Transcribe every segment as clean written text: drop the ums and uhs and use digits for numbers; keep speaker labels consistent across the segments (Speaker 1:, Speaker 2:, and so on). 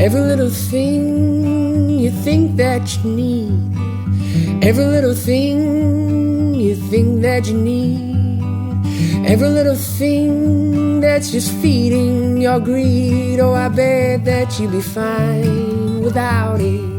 Speaker 1: Every little thing you think that you need. Every little thing you think that you need. Every little thing that's just feeding your greed. Oh, I bet that you'd be fine without it.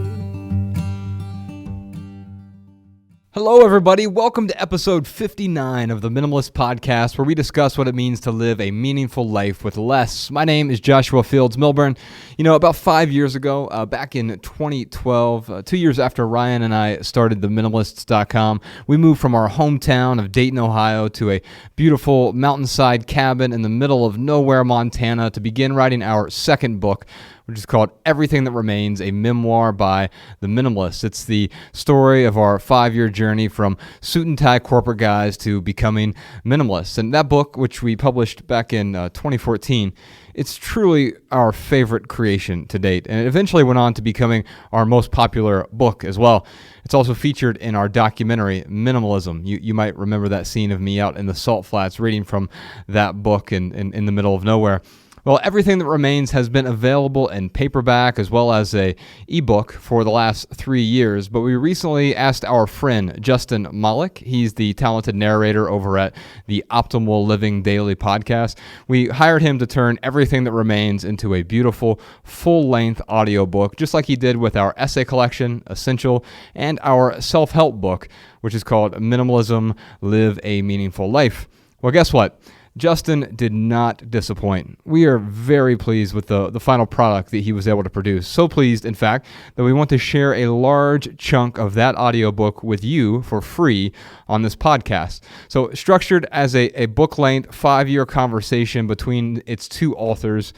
Speaker 2: Hello, everybody. Welcome to episode 59 of the Minimalist Podcast, where we discuss what it means to live a meaningful life with less. My name is Joshua Fields Milburn. You know, about 5 years ago, back in 2012, 2 years after Ryan and I started the Minimalists.com, we moved from our hometown of Dayton, Ohio, to a beautiful mountainside cabin in the middle of nowhere, Montana, to begin writing our second book, which is called Everything That Remains, a memoir by the Minimalists. It's the story of our 5-year journey from suit and tie corporate guys to becoming minimalists. And that book, which we published back in 2014, it's truly our favorite creation to date. And it eventually went on to becoming our most popular book as well. It's also featured in our documentary, Minimalism. You might remember that scene of me out in the salt flats reading from that book in the middle of nowhere. Well, Everything That Remains has been available in paperback as well as a ebook for the last 3 years, but we recently asked our friend Justin Malik, he's the talented narrator over at the Optimal Living Daily podcast. We hired him to turn Everything That Remains into a beautiful, full-length audiobook, just like he did with our essay collection, Essential, and our self-help book, which is called Minimalism, Live a Meaningful Life. Well, guess what? Justin did not disappoint. We are very pleased with the final product that he was able to produce. So pleased, in fact, that we want to share a large chunk of that audiobook with you for free on this podcast. So structured as a book-length 5-year conversation between its two authors,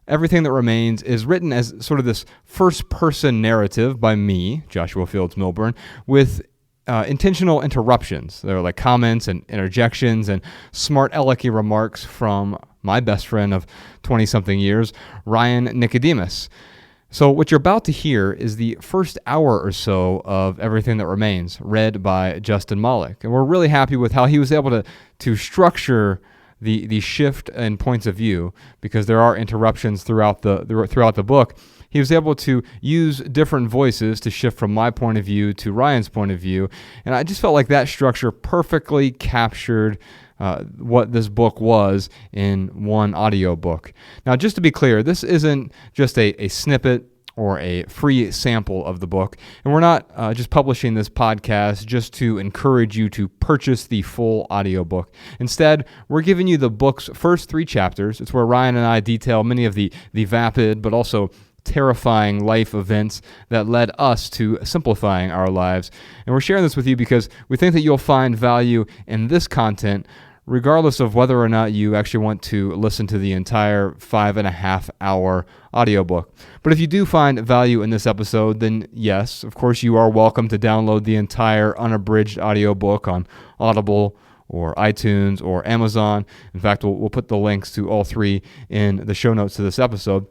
Speaker 2: Everything That Remains is written as sort of this first-person narrative by me, Joshua Fields Milburn, with intentional interruptions. There are like comments and interjections and smart alecky remarks from my best friend of 20-something years, Ryan Nicodemus. So what you're about to hear is the first hour or so of Everything That Remains, read by Justin Malik. And we're really happy with how he was able to structure the shift in points of view, because there are interruptions throughout the book. He was able to use different voices to shift from my point of view to Ryan's point of view. And I just felt like that structure perfectly captured what this book was in one audiobook. Now, just to be clear, this isn't just a snippet or a free sample of the book. And we're not just publishing this podcast just to encourage you to purchase the full audiobook. Instead, we're giving you the book's first 3 chapters. It's where Ryan and I detail many of the vapid but also terrifying life events that led us to simplifying our lives. And we're sharing this with you because we think that you'll find value in this content regardless of whether or not you actually want to listen to the entire 5.5-hour audiobook. But if you do find value in this episode, then yes, of course you are welcome to download the entire unabridged audiobook on Audible or iTunes or Amazon. In fact, we'll put the links to all 3 in the show notes to this episode.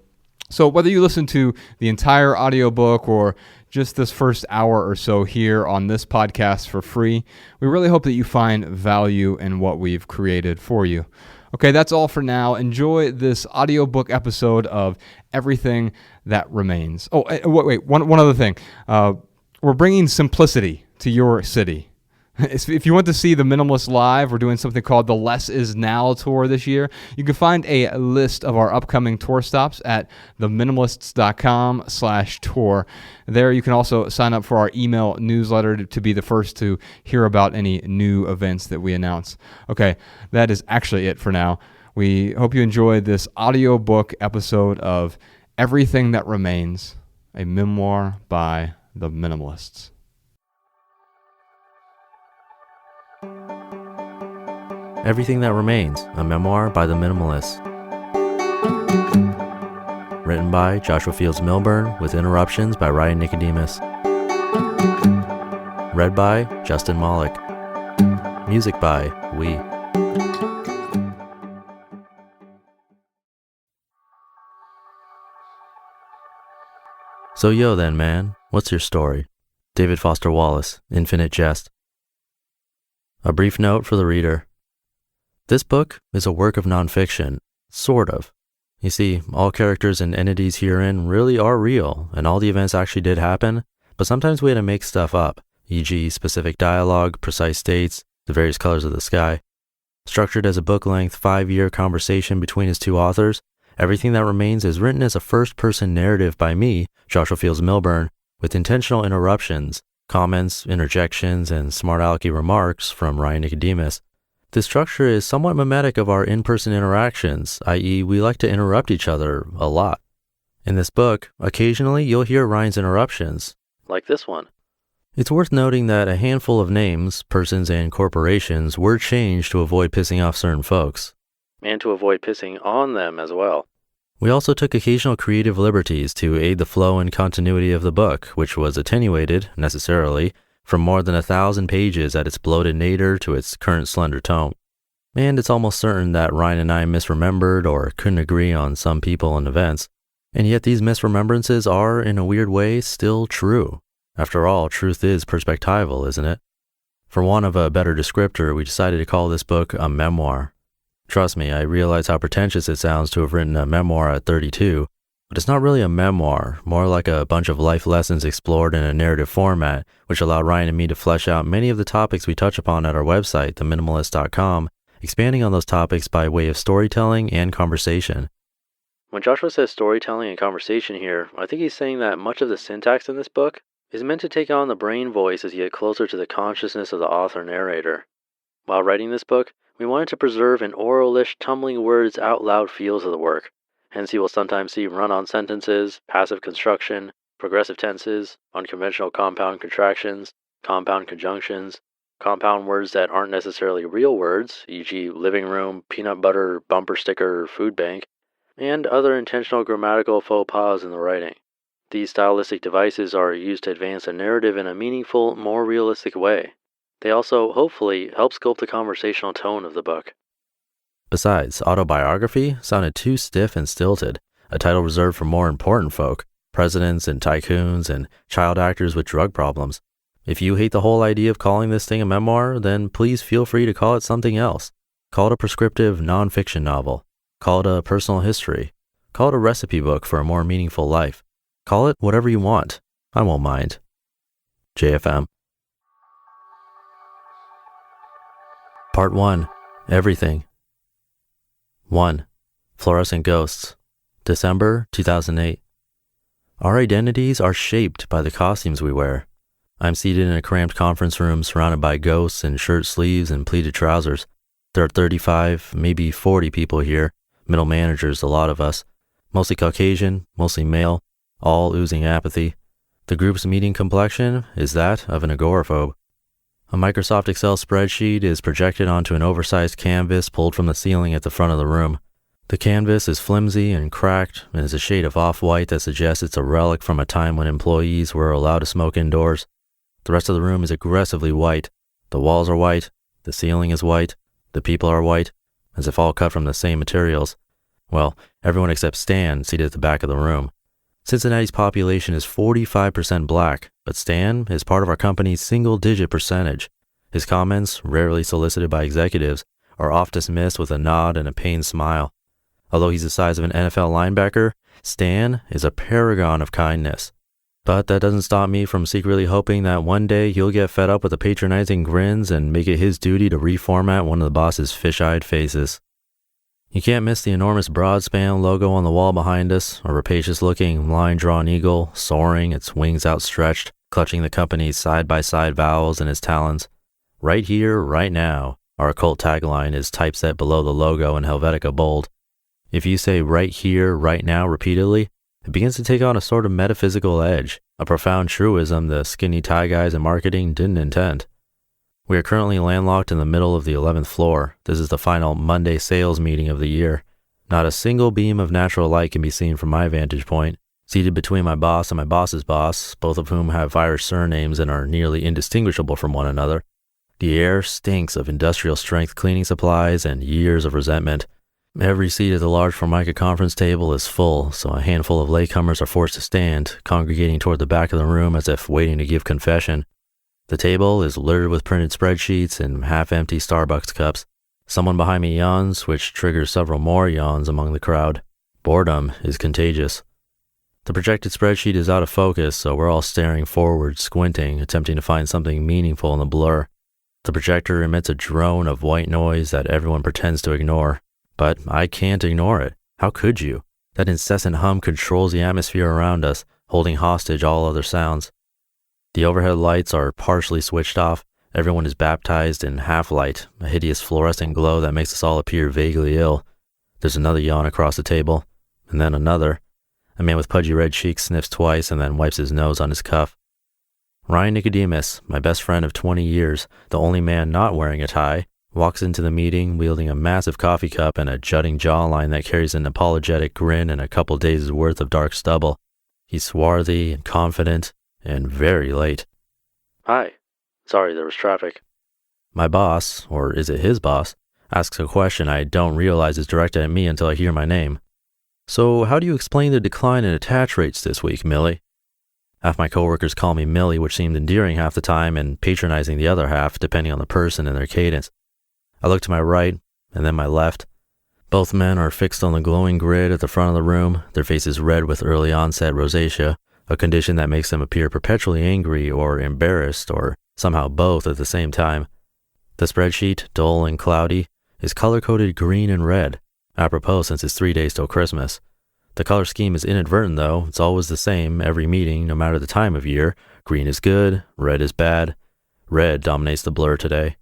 Speaker 2: So whether you listen to the entire audiobook or just this first hour or so here on this podcast for free, we really hope that you find value in what we've created for you. Okay, that's all for now. Enjoy this audiobook episode of Everything That Remains. Oh, wait, one other thing. We're bringing simplicity to your city. If you want to see the Minimalists live, we're doing something called the Less Is Now tour this year. You can find a list of our upcoming tour stops at theminimalists.com/tour. There you can also sign up for our email newsletter to be the first to hear about any new events that we announce. Okay, that is actually it for now. We hope you enjoyed this audiobook episode of Everything That Remains, a memoir by the Minimalists.
Speaker 3: Everything That Remains, a memoir by the Minimalists. Written by Joshua Fields Milburn with interruptions by Ryan Nicodemus. Read by Justin Malik. Music by We. So yo then, man, what's your story? David Foster Wallace, Infinite Jest. A brief note for the reader. This book is a work of nonfiction, sort of. You see, all characters and entities herein really are real, and all the events actually did happen, but sometimes we had to make stuff up, e.g. specific dialogue, precise dates, the various colors of the sky. Structured as a book-length 5-year conversation between his two authors, everything that remains is written as a first-person narrative by me, Joshua Fields Milburn, with intentional interruptions, comments, interjections, and smart alecky remarks from Ryan Nicodemus. This structure is somewhat mimetic of our in-person interactions, i.e. we like to interrupt each other a lot. In this book, occasionally you'll hear Ryan's interruptions, like this one. It's worth noting that a handful of names, persons, and corporations were changed to avoid pissing off certain folks, and to avoid pissing on them as well. We also took occasional creative liberties to aid the flow and continuity of the book, which was attenuated, necessarily, from more than 1,000 pages at its bloated nadir to its current slender tome. And it's almost certain that Ryan and I misremembered or couldn't agree on some people and events, and yet these misremembrances are, in a weird way, still true. After all, truth is perspectival, isn't it? For want of a better descriptor, we decided to call this book a memoir. Trust me, I realize how pretentious it sounds to have written a memoir at 32, but it's not really a memoir, more like a bunch of life lessons explored in a narrative format, which allowed Ryan and me to flesh out many of the topics we touch upon at our website, theminimalist.com, expanding on those topics by way of storytelling and conversation. When Joshua says storytelling and conversation here, I think he's saying that much of the syntax in this book is meant to take on the brain voice as you get closer to the consciousness of the author-narrator. While writing this book, we wanted to preserve an oralish, tumbling words out loud feels of the work. Hence you will sometimes see run-on sentences, passive construction, progressive tenses, unconventional compound contractions, compound conjunctions, compound words that aren't necessarily real words, e.g. living room, peanut butter, bumper sticker, food bank, and other intentional grammatical faux pas in the writing. These stylistic devices are used to advance a narrative in a meaningful, more realistic way. They also, hopefully, help sculpt the conversational tone of the book. Besides, autobiography sounded too stiff and stilted, a title reserved for more important folk, presidents and tycoons and child actors with drug problems. If you hate the whole idea of calling this thing a memoir, then please feel free to call it something else. Call it a prescriptive nonfiction novel. Call it a personal history. Call it a recipe book for a more meaningful life. Call it whatever you want. I won't mind. JFM. Part 1. Everything. 1. Fluorescent Ghosts. December 2008. Our identities are shaped by the costumes we wear. I'm seated in a cramped conference room surrounded by ghosts in shirt sleeves and pleated trousers. There are 35, maybe 40 people here, middle managers, a lot of us, mostly Caucasian, mostly male, all oozing apathy. The group's meeting complexion is that of an agoraphobe. A Microsoft Excel spreadsheet is projected onto an oversized canvas pulled from the ceiling at the front of the room. The canvas is flimsy and cracked and is a shade of off-white that suggests it's a relic from a time when employees were allowed to smoke indoors. The rest of the room is aggressively white. The walls are white, the ceiling is white, the people are white, as if all cut from the same materials. Well, everyone except Stan seated at the back of the room. Cincinnati's population is 45% black, but Stan is part of our company's single-digit percentage. His comments, rarely solicited by executives, are oft dismissed with a nod and a pained smile. Although he's the size of an NFL linebacker, Stan is a paragon of kindness. But that doesn't stop me from secretly hoping that one day he'll get fed up with the patronizing grins and make it his duty to reformat one of the boss's fish-eyed faces. You can't miss the enormous Broadspan logo on the wall behind us, a rapacious-looking line-drawn eagle, soaring, its wings outstretched, clutching the company's side-by-side vowels in his talons. Right here, right now, our occult tagline is typeset below the logo in Helvetica bold. If you say right here, right now repeatedly, it begins to take on a sort of metaphysical edge, a profound truism the skinny tie guys in marketing didn't intend. We are currently landlocked in the middle of the 11th floor. This is the final Monday sales meeting of the year. Not a single beam of natural light can be seen from my vantage point. Seated between my boss and my boss's boss, both of whom have Irish surnames and are nearly indistinguishable from one another, the air stinks of industrial-strength cleaning supplies and years of resentment. Every seat at the large Formica conference table is full, so a handful of latecomers are forced to stand, congregating toward the back of the room as if waiting to give confession. The table is littered with printed spreadsheets and half-empty Starbucks cups. Someone behind me yawns, which triggers several more yawns among the crowd. Boredom is contagious. The projected spreadsheet is out of focus, so we're all staring forward, squinting, attempting to find something meaningful in the blur. The projector emits a drone of white noise that everyone pretends to ignore. But I can't ignore it. How could you? That incessant hum controls the atmosphere around us, holding hostage all other sounds. The overhead lights are partially switched off. Everyone is baptized in half-light, a hideous fluorescent glow that makes us all appear vaguely ill. There's another yawn across the table, and then another. A man with pudgy red cheeks sniffs twice and then wipes his nose on his cuff. Ryan Nicodemus, my best friend of 20 years, the only man not wearing a tie, walks into the meeting wielding a massive coffee cup and a jutting jawline that carries an apologetic grin and a couple days' worth of dark stubble. He's swarthy and confident and very late. Hi. Sorry, there was traffic. My boss, or is it his boss, asks a question I don't realize is directed at me until I hear my name. So how do you explain the decline in attach rates this week, Millie? Half my coworkers call me Millie, which seemed endearing half the time and patronizing the other half, depending on the person and their cadence. I look to my right and then my left. Both men are fixed on the glowing grid at the front of the room, their faces red with early onset rosacea, a condition that makes them appear perpetually angry or embarrassed or somehow both at the same time. The spreadsheet, dull and cloudy, is color-coded green and red, apropos since it's 3 days till Christmas. The color scheme is inadvertent though, it's always the same every meeting no matter the time of year. Green is good, red is bad. Red dominates the blur today.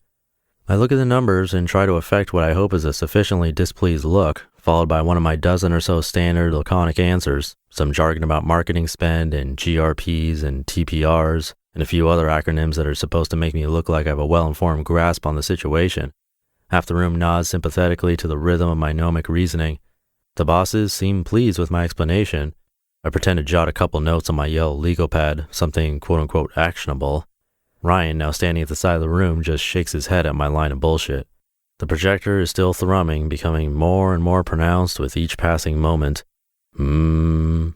Speaker 3: I look at the numbers and try to affect what I hope is a sufficiently displeased look, followed by one of my dozen or so standard laconic answers, some jargon about marketing spend and GRPs and TPRs, and a few other acronyms that are supposed to make me look like I have a well-informed grasp on the situation. Half the room nods sympathetically to the rhythm of my gnomic reasoning. The bosses seem pleased with my explanation. I pretend to jot a couple notes on my yellow legal pad, something quote-unquote actionable. Ryan, now standing at the side of the room, just shakes his head at my line of bullshit. The projector is still thrumming, becoming more and more pronounced with each passing moment. I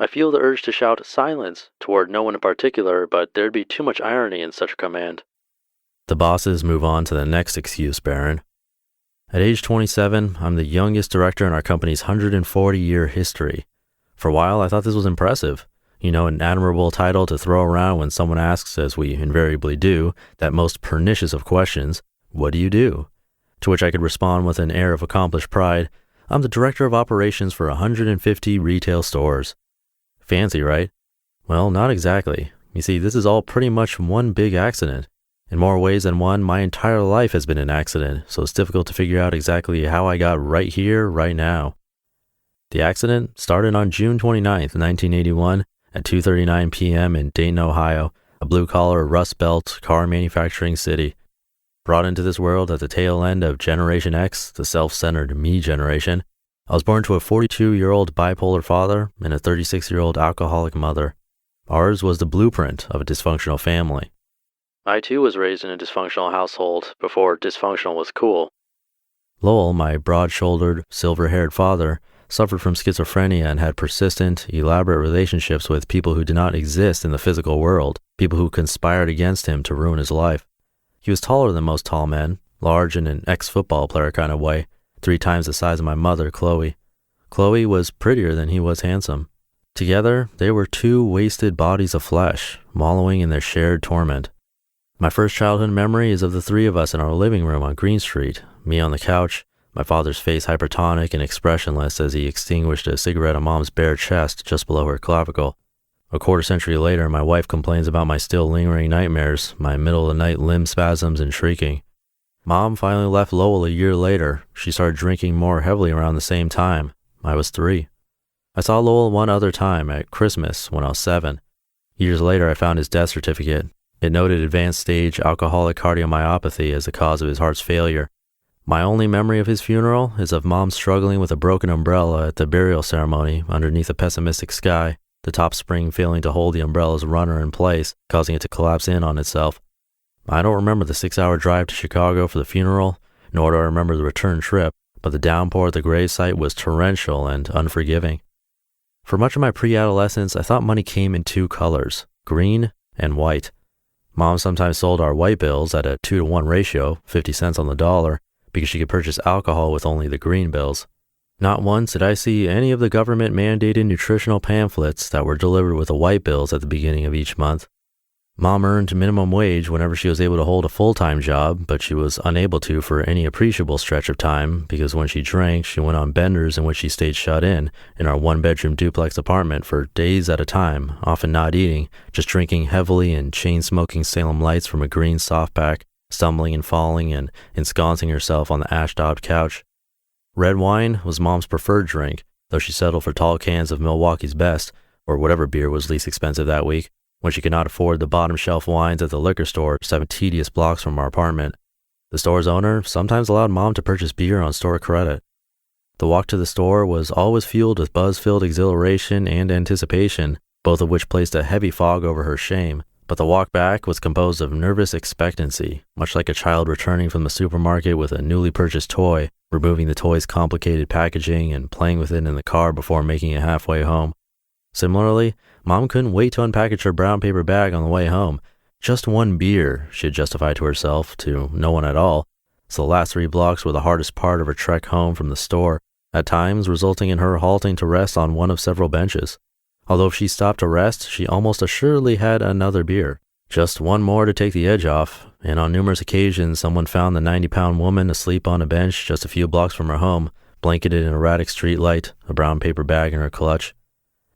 Speaker 3: feel the urge to shout silence toward no one in particular, but there'd be too much irony in such a command. The bosses move on to the next excuse, Baron. At age 27, I'm the youngest director in our company's 140-year history. For a while, I thought this was impressive. You know, an admirable title to throw around when someone asks, as we invariably do, that most pernicious of questions, what do you do? To which I could respond with an air of accomplished pride, I'm the director of operations for 150 retail stores. Fancy, right? Well, not exactly. You see, this is all pretty much one big accident. In more ways than one, my entire life has been an accident, so it's difficult to figure out exactly how I got right here, right now. The accident started on June 29th, 1981, at 2:39 p.m. in Dayton, Ohio, a blue-collar, Rust Belt car manufacturing city. Brought into this world at the tail end of Generation X, the self-centered me generation, I was born to a 42-year-old bipolar father and a 36-year-old alcoholic mother. Ours was the blueprint of a dysfunctional family. I too was raised in a dysfunctional household before dysfunctional was cool. Lowell, my broad-shouldered, silver-haired father, suffered from schizophrenia and had persistent, elaborate relationships with people who did not exist in the physical world, people who conspired against him to ruin his life. He was taller than most tall men, large in an ex-football player kind of way, 3 times the size of my mother, Chloe. Chloe was prettier than he was handsome. Together, they were 2 wasted bodies of flesh, wallowing in their shared torment. My first childhood memory is of the 3 of us in our living room on Green Street, me on the couch, my father's face hypertonic and expressionless as he extinguished a cigarette on Mom's bare chest just below her clavicle. A quarter-century later, my wife complains about my still lingering nightmares, my middle-of-the-night limb spasms and shrieking. Mom finally left Lowell a year later. She started drinking more heavily around the same time. I was 3. I saw Lowell one other time at Christmas when I was 7. Years later, I found his death certificate. It noted advanced stage alcoholic cardiomyopathy as the cause of his heart's failure. My only memory of his funeral is of Mom struggling with a broken umbrella at the burial ceremony underneath a pessimistic sky, the top spring failing to hold the umbrella's runner in place, causing it to collapse in on itself. I don't remember the 6-hour drive to Chicago for the funeral, nor do I remember the return trip, but the downpour at the gravesite was torrential and unforgiving. For much of my pre-adolescence, I thought money came in 2 colors, green and white. Mom sometimes sold our white bills at a 2-to-1 ratio, 50 cents on the dollar, because she could purchase alcohol with only the green bills. Not once did I see any of the government-mandated nutritional pamphlets that were delivered with the white bills at the beginning of each month. Mom earned minimum wage whenever she was able to hold a full-time job, but she was unable to for any appreciable stretch of time because when she drank, she went on benders in which she stayed shut in our one-bedroom duplex apartment for days at a time, often not eating, just drinking heavily and chain-smoking Salem Lights from a green softpack, stumbling and falling and ensconcing herself on the ash-daubed couch. Red wine was Mom's preferred drink, though she settled for tall cans of Milwaukee's Best, or whatever beer was least expensive that week, when she could not afford the bottom-shelf wines at the liquor store 7 tedious blocks from our apartment. The store's owner sometimes allowed Mom to purchase beer on store credit. The walk to the store was always fueled with buzz-filled exhilaration and anticipation, both of which placed a heavy fog over her shame, but the walk back was composed of nervous expectancy, much like a child returning from the supermarket with a newly purchased toy, removing the toy's complicated packaging and playing with it in the car before making it halfway home. Similarly, Mom couldn't wait to unpackage her brown paper bag on the way home. Just one beer, she had justified to herself, to no one at all, so the last 3 blocks were the hardest part of her trek home from the store, at times resulting in her halting to rest on one of several benches. Although if she stopped to rest, she almost assuredly had another beer. Just one more to take the edge off, and on numerous occasions someone found the 90-pound woman asleep on a bench just a few blocks from her home, blanketed in erratic streetlight, a brown paper bag in her clutch.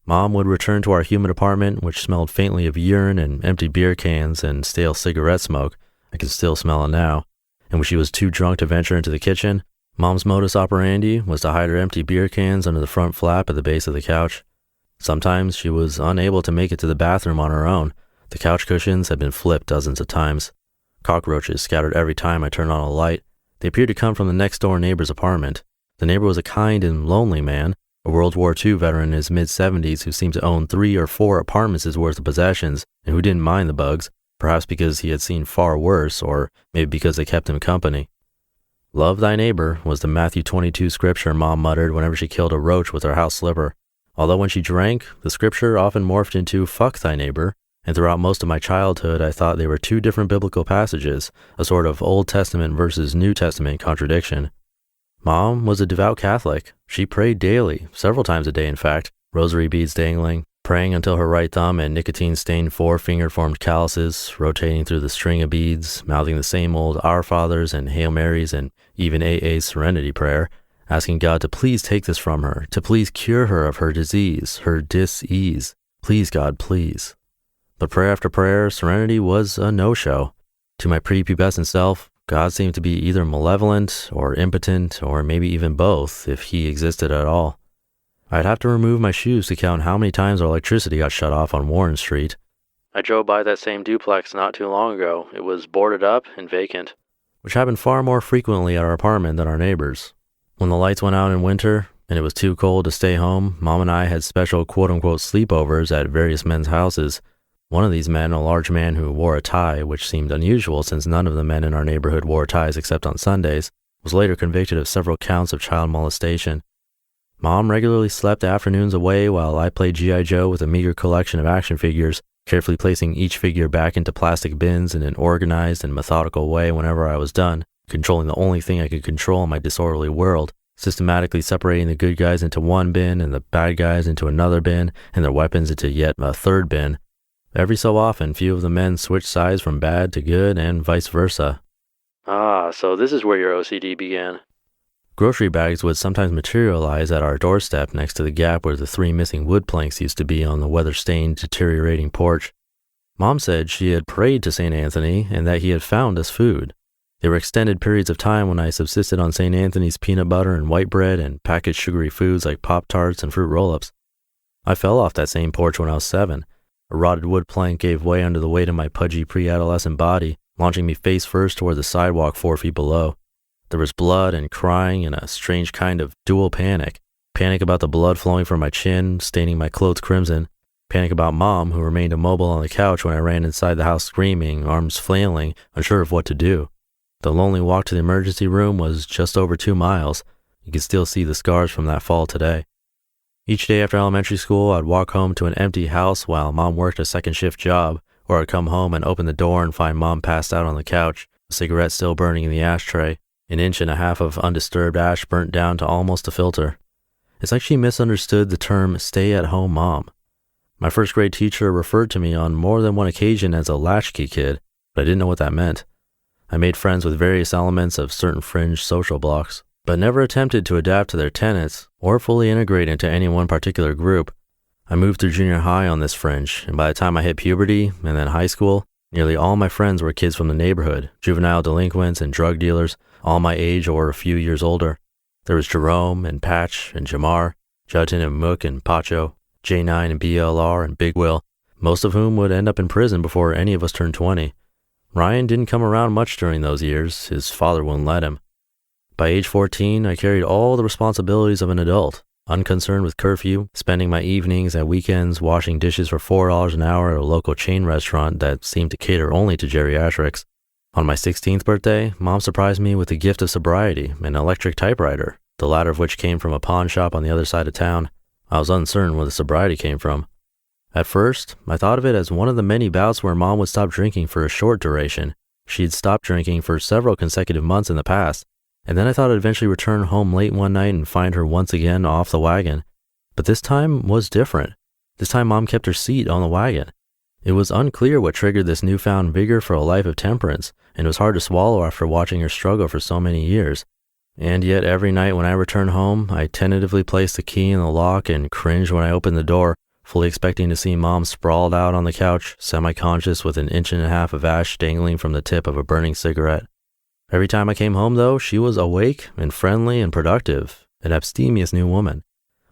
Speaker 3: Mom would return to our humid apartment, which smelled faintly of urine and empty beer cans and stale cigarette smoke. I can still smell it now. And when she was too drunk to venture into the kitchen, Mom's modus operandi was to hide her empty beer cans under the front flap at the base of the couch. Sometimes she was unable to make it to the bathroom on her own. The couch cushions had been flipped dozens of times. Cockroaches scattered every time I turned on a light. They appeared to come from the next-door neighbor's apartment. The neighbor was a kind and lonely man, a World War II veteran in his mid-70s who seemed to own 3 or 4 apartments' worth of possessions and who didn't mind the bugs, perhaps because he had seen far worse or maybe because they kept him company. Love thy neighbor was the Matthew 22 scripture Mom muttered whenever she killed a roach with her house slipper. Although when she drank, the scripture often morphed into fuck thy neighbor, and throughout most of my childhood I thought they were 2 different biblical passages, a sort of Old Testament versus New Testament contradiction. Mom was a devout Catholic. She prayed daily, several times a day in fact, rosary beads dangling, praying until her right thumb and nicotine-stained forefinger formed calluses, rotating through the string of beads, mouthing the same old Our Fathers and Hail Marys and even AA's Serenity Prayer, asking God to please take this from her, to please cure her of her disease, her dis-ease. Please, God, please. But prayer after prayer, Serenity was a no-show. To my prepubescent self, God seemed to be either malevolent or impotent or maybe even both, if he existed at all. I'd have to remove my shoes to count how many times our electricity got shut off on Warren Street. I drove by that same duplex not too long ago. It was boarded up and vacant, which happened far more frequently at our apartment than our neighbors. When the lights went out in winter, and it was too cold to stay home, Mom and I had special quote-unquote sleepovers at various men's houses. One of these men, a large man who wore a tie, which seemed unusual since none of the men in our neighborhood wore ties except on Sundays, was later convicted of several counts of child molestation. Mom regularly slept afternoons away while I played G.I. Joe with a meager collection of action figures, carefully placing each figure back into plastic bins in an organized and methodical way whenever I was done, controlling the only thing I could control in my disorderly world, systematically separating the good guys into one bin and the bad guys into another bin and their weapons into yet a third bin. Every so often, few of the men switched sides from bad to good and vice versa. Ah, so this is where your OCD began. Grocery bags would sometimes materialize at our doorstep next to the gap where the 3 missing wood planks used to be on the weather-stained, deteriorating porch. Mom said she had prayed to St. Anthony and that he had found us food. There were extended periods of time when I subsisted on St. Anthony's peanut butter and white bread and packaged sugary foods like Pop-Tarts and fruit roll-ups. I fell off that same porch when I was 7. A rotted wood plank gave way under the weight of my pudgy pre-adolescent body, launching me face first toward the sidewalk 4 feet below. There was blood and crying and a strange kind of dual panic. Panic about the blood flowing from my chin, staining my clothes crimson. Panic about Mom, who remained immobile on the couch when I ran inside the house screaming, arms flailing, unsure of what to do. The lonely walk to the emergency room was just over 2 miles. You can still see the scars from that fall today. Each day after elementary school, I'd walk home to an empty house while Mom worked a second shift job, or I'd come home and open the door and find Mom passed out on the couch, a cigarette still burning in the ashtray, an inch and a half of undisturbed ash burnt down to almost a filter. It's like she misunderstood the term stay-at-home mom. My first grade teacher referred to me on more than one occasion as a latchkey kid, but I didn't know what that meant. I made friends with various elements of certain fringe social blocks, but never attempted to adapt to their tenets or fully integrate into any one particular group. I moved through junior high on this fringe, and by the time I hit puberty and then high school, nearly all my friends were kids from the neighborhood, juvenile delinquents and drug dealers, all my age or a few years older. There was Jerome and Patch and Jamar, Judson and Mook and Pacho, J9 and BLR and Big Will, most of whom would end up in prison before any of us turned 20. Ryan didn't come around much during those years. His father wouldn't let him. By age 14, I carried all the responsibilities of an adult, unconcerned with curfew, spending my evenings and weekends washing dishes for $4 an hour at a local chain restaurant that seemed to cater only to geriatrics. On my 16th birthday, Mom surprised me with the gift of sobriety, an electric typewriter, the latter of which came from a pawn shop on the other side of town. I was uncertain where the sobriety came from. At first, I thought of it as one of the many bouts where Mom would stop drinking for a short duration. She'd stopped drinking for several consecutive months in the past, and then I thought I'd eventually return home late one night and find her once again off the wagon. But this time was different. This time Mom kept her seat on the wagon. It was unclear what triggered this newfound vigor for a life of temperance, and it was hard to swallow after watching her struggle for so many years. And yet every night when I returned home, I tentatively placed the key in the lock and cringed when I opened the door, fully expecting to see Mom sprawled out on the couch, semi-conscious with an inch and a half of ash dangling from the tip of a burning cigarette. Every time I came home, though, she was awake and friendly and productive, an abstemious new woman.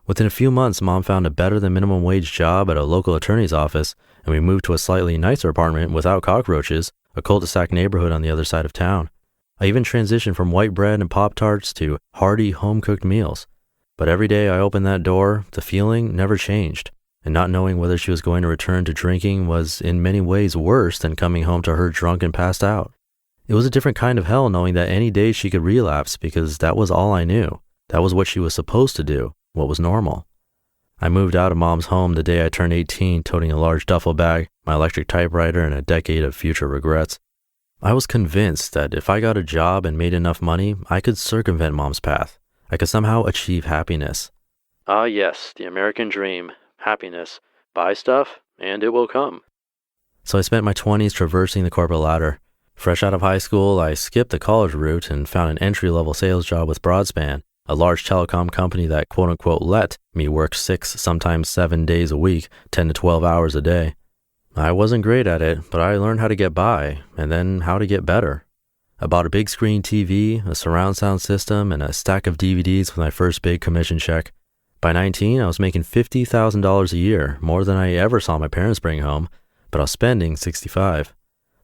Speaker 3: Within a few months, Mom found a better than minimum wage job at a local attorney's office, and we moved to a slightly nicer apartment without cockroaches, a cul-de-sac neighborhood on the other side of town. I even transitioned from white bread and Pop-Tarts to hearty, home-cooked meals. But every day I opened that door, the feeling never changed, and not knowing whether she was going to return to drinking was in many ways worse than coming home to her drunk and passed out. It was a different kind of hell knowing that any day she could relapse because that was all I knew. That was what she was supposed to do, what was normal. I moved out of Mom's home the day I turned 18, toting a large duffel bag, my electric typewriter, and a decade of future regrets. I was convinced that if I got a job and made enough money, I could circumvent Mom's path. I could somehow achieve happiness. Ah yes, the American dream. Happiness. Buy stuff, and it will come. So I spent my 20s traversing the corporate ladder. Fresh out of high school, I skipped the college route and found an entry-level sales job with Broadspan, a large telecom company that quote-unquote let me work 6, sometimes 7 days a week, 10 to 12 hours a day. I wasn't great at it, but I learned how to get by, and then how to get better. I bought a big screen TV, a surround sound system, and a stack of DVDs with my first big commission check. By 19, I was making $50,000 a year, more than I ever saw my parents bring home, but I was spending $65,000.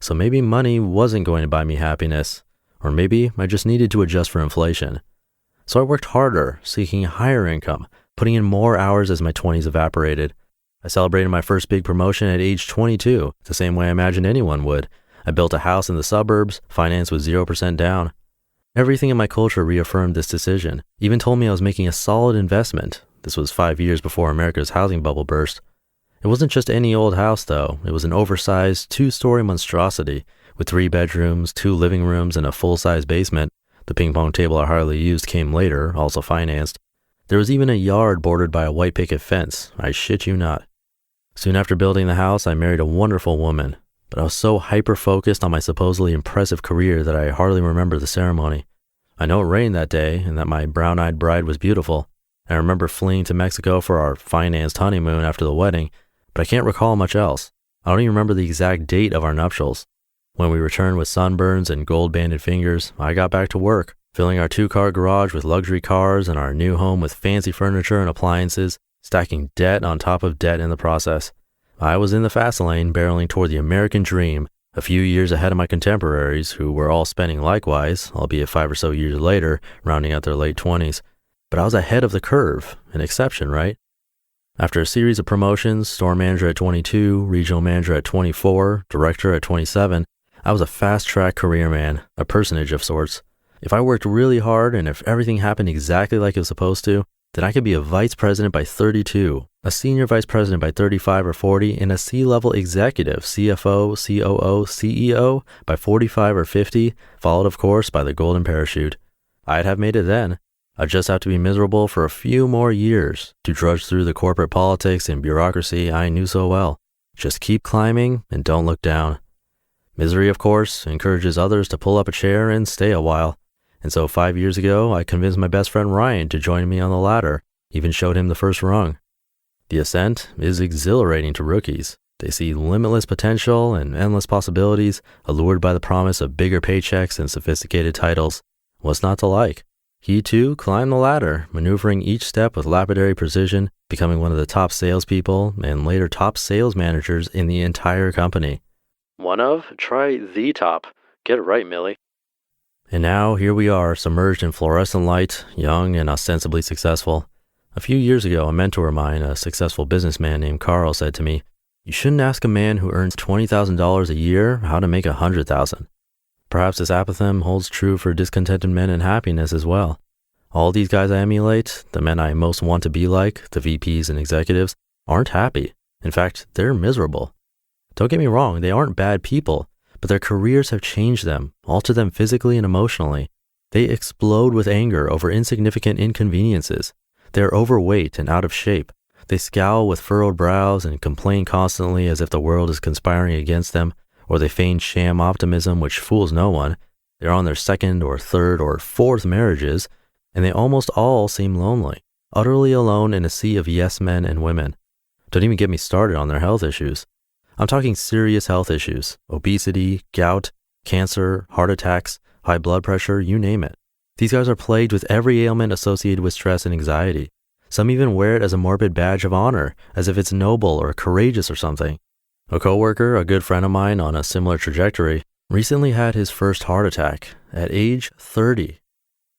Speaker 3: So maybe money wasn't going to buy me happiness, or maybe I just needed to adjust for inflation. So I worked harder, seeking a higher income, putting in more hours as my 20s evaporated. I celebrated my first big promotion at age 22, the same way I imagined anyone would. I built a house in the suburbs, financed with 0% down. Everything in my culture reaffirmed this decision, even told me I was making a solid investment. This was 5 years before America's housing bubble burst. It wasn't just any old house, though. It was an oversized 2-story monstrosity with 3 bedrooms, 2 living rooms, and a full-size basement. The ping pong table I hardly used came later, also financed. There was even a yard bordered by a white picket fence. I shit you not. Soon after building the house, I married a wonderful woman, but I was so hyper-focused on my supposedly impressive career that I hardly remember the ceremony. I know it rained that day and that my brown-eyed bride was beautiful. I remember fleeing to Mexico for our financed honeymoon after the wedding, but I can't recall much else. I don't even remember the exact date of our nuptials. When we returned with sunburns and gold-banded fingers, I got back to work, filling our 2-car garage with luxury cars and our new home with fancy furniture and appliances, stacking debt on top of debt in the process. I was in the fast lane, barreling toward the American dream, a few years ahead of my contemporaries, who were all spending likewise, albeit 5 or so years later, rounding out their late 20s. But I was ahead of the curve, an exception, right? After a series of promotions, store manager at 22, regional manager at 24, director at 27, I was a fast-track career man, a personage of sorts. If I worked really hard and if everything happened exactly like it was supposed to, then I could be a vice president by 32, a senior vice president by 35 or 40, and a C-level executive, CFO, COO, CEO by 45 or 50, followed of course by the golden parachute. I'd have made it then. I just have to be miserable for a few more years to drudge through the corporate politics and bureaucracy I knew so well. Just keep climbing and don't look down. Misery, of course, encourages others to pull up a chair and stay a while. And so 5 years ago, I convinced my best friend Ryan to join me on the ladder, even showed him the first rung. The ascent is exhilarating to rookies. They see limitless potential and endless possibilities, allured by the promise of bigger paychecks and sophisticated titles. What's not to like? He too climbed the ladder, maneuvering each step with lapidary precision, becoming one of the top salespeople and later top sales managers in the entire company. One of? Try the top. Get it right, Millie. And now here we are, submerged in fluorescent light, young and ostensibly successful. A few years ago, a mentor of mine, a successful businessman named Carl, said to me, "You shouldn't ask a man who earns $20,000 a year how to make $100,000. Perhaps this apothegm holds true for discontented men and happiness as well. All these guys I emulate, the men I most want to be like, the VPs and executives, aren't happy. In fact, they're miserable. Don't get me wrong, they aren't bad people, but their careers have changed them, altered them physically and emotionally. They explode with anger over insignificant inconveniences. They're overweight and out of shape. They scowl with furrowed brows and complain constantly as if the world is conspiring against them, or they feign sham optimism which fools no one. They're on their second or third or fourth marriages, and they almost all seem lonely, utterly alone in a sea of yes men and women. Don't even get me started on their health issues. I'm talking serious health issues: obesity, gout, cancer, heart attacks, high blood pressure, you name it. These guys are plagued with every ailment associated with stress and anxiety. Some even wear it as a morbid badge of honor, as if it's noble or courageous or something. A coworker, a good friend of mine on a similar trajectory, recently had his first heart attack at age 30.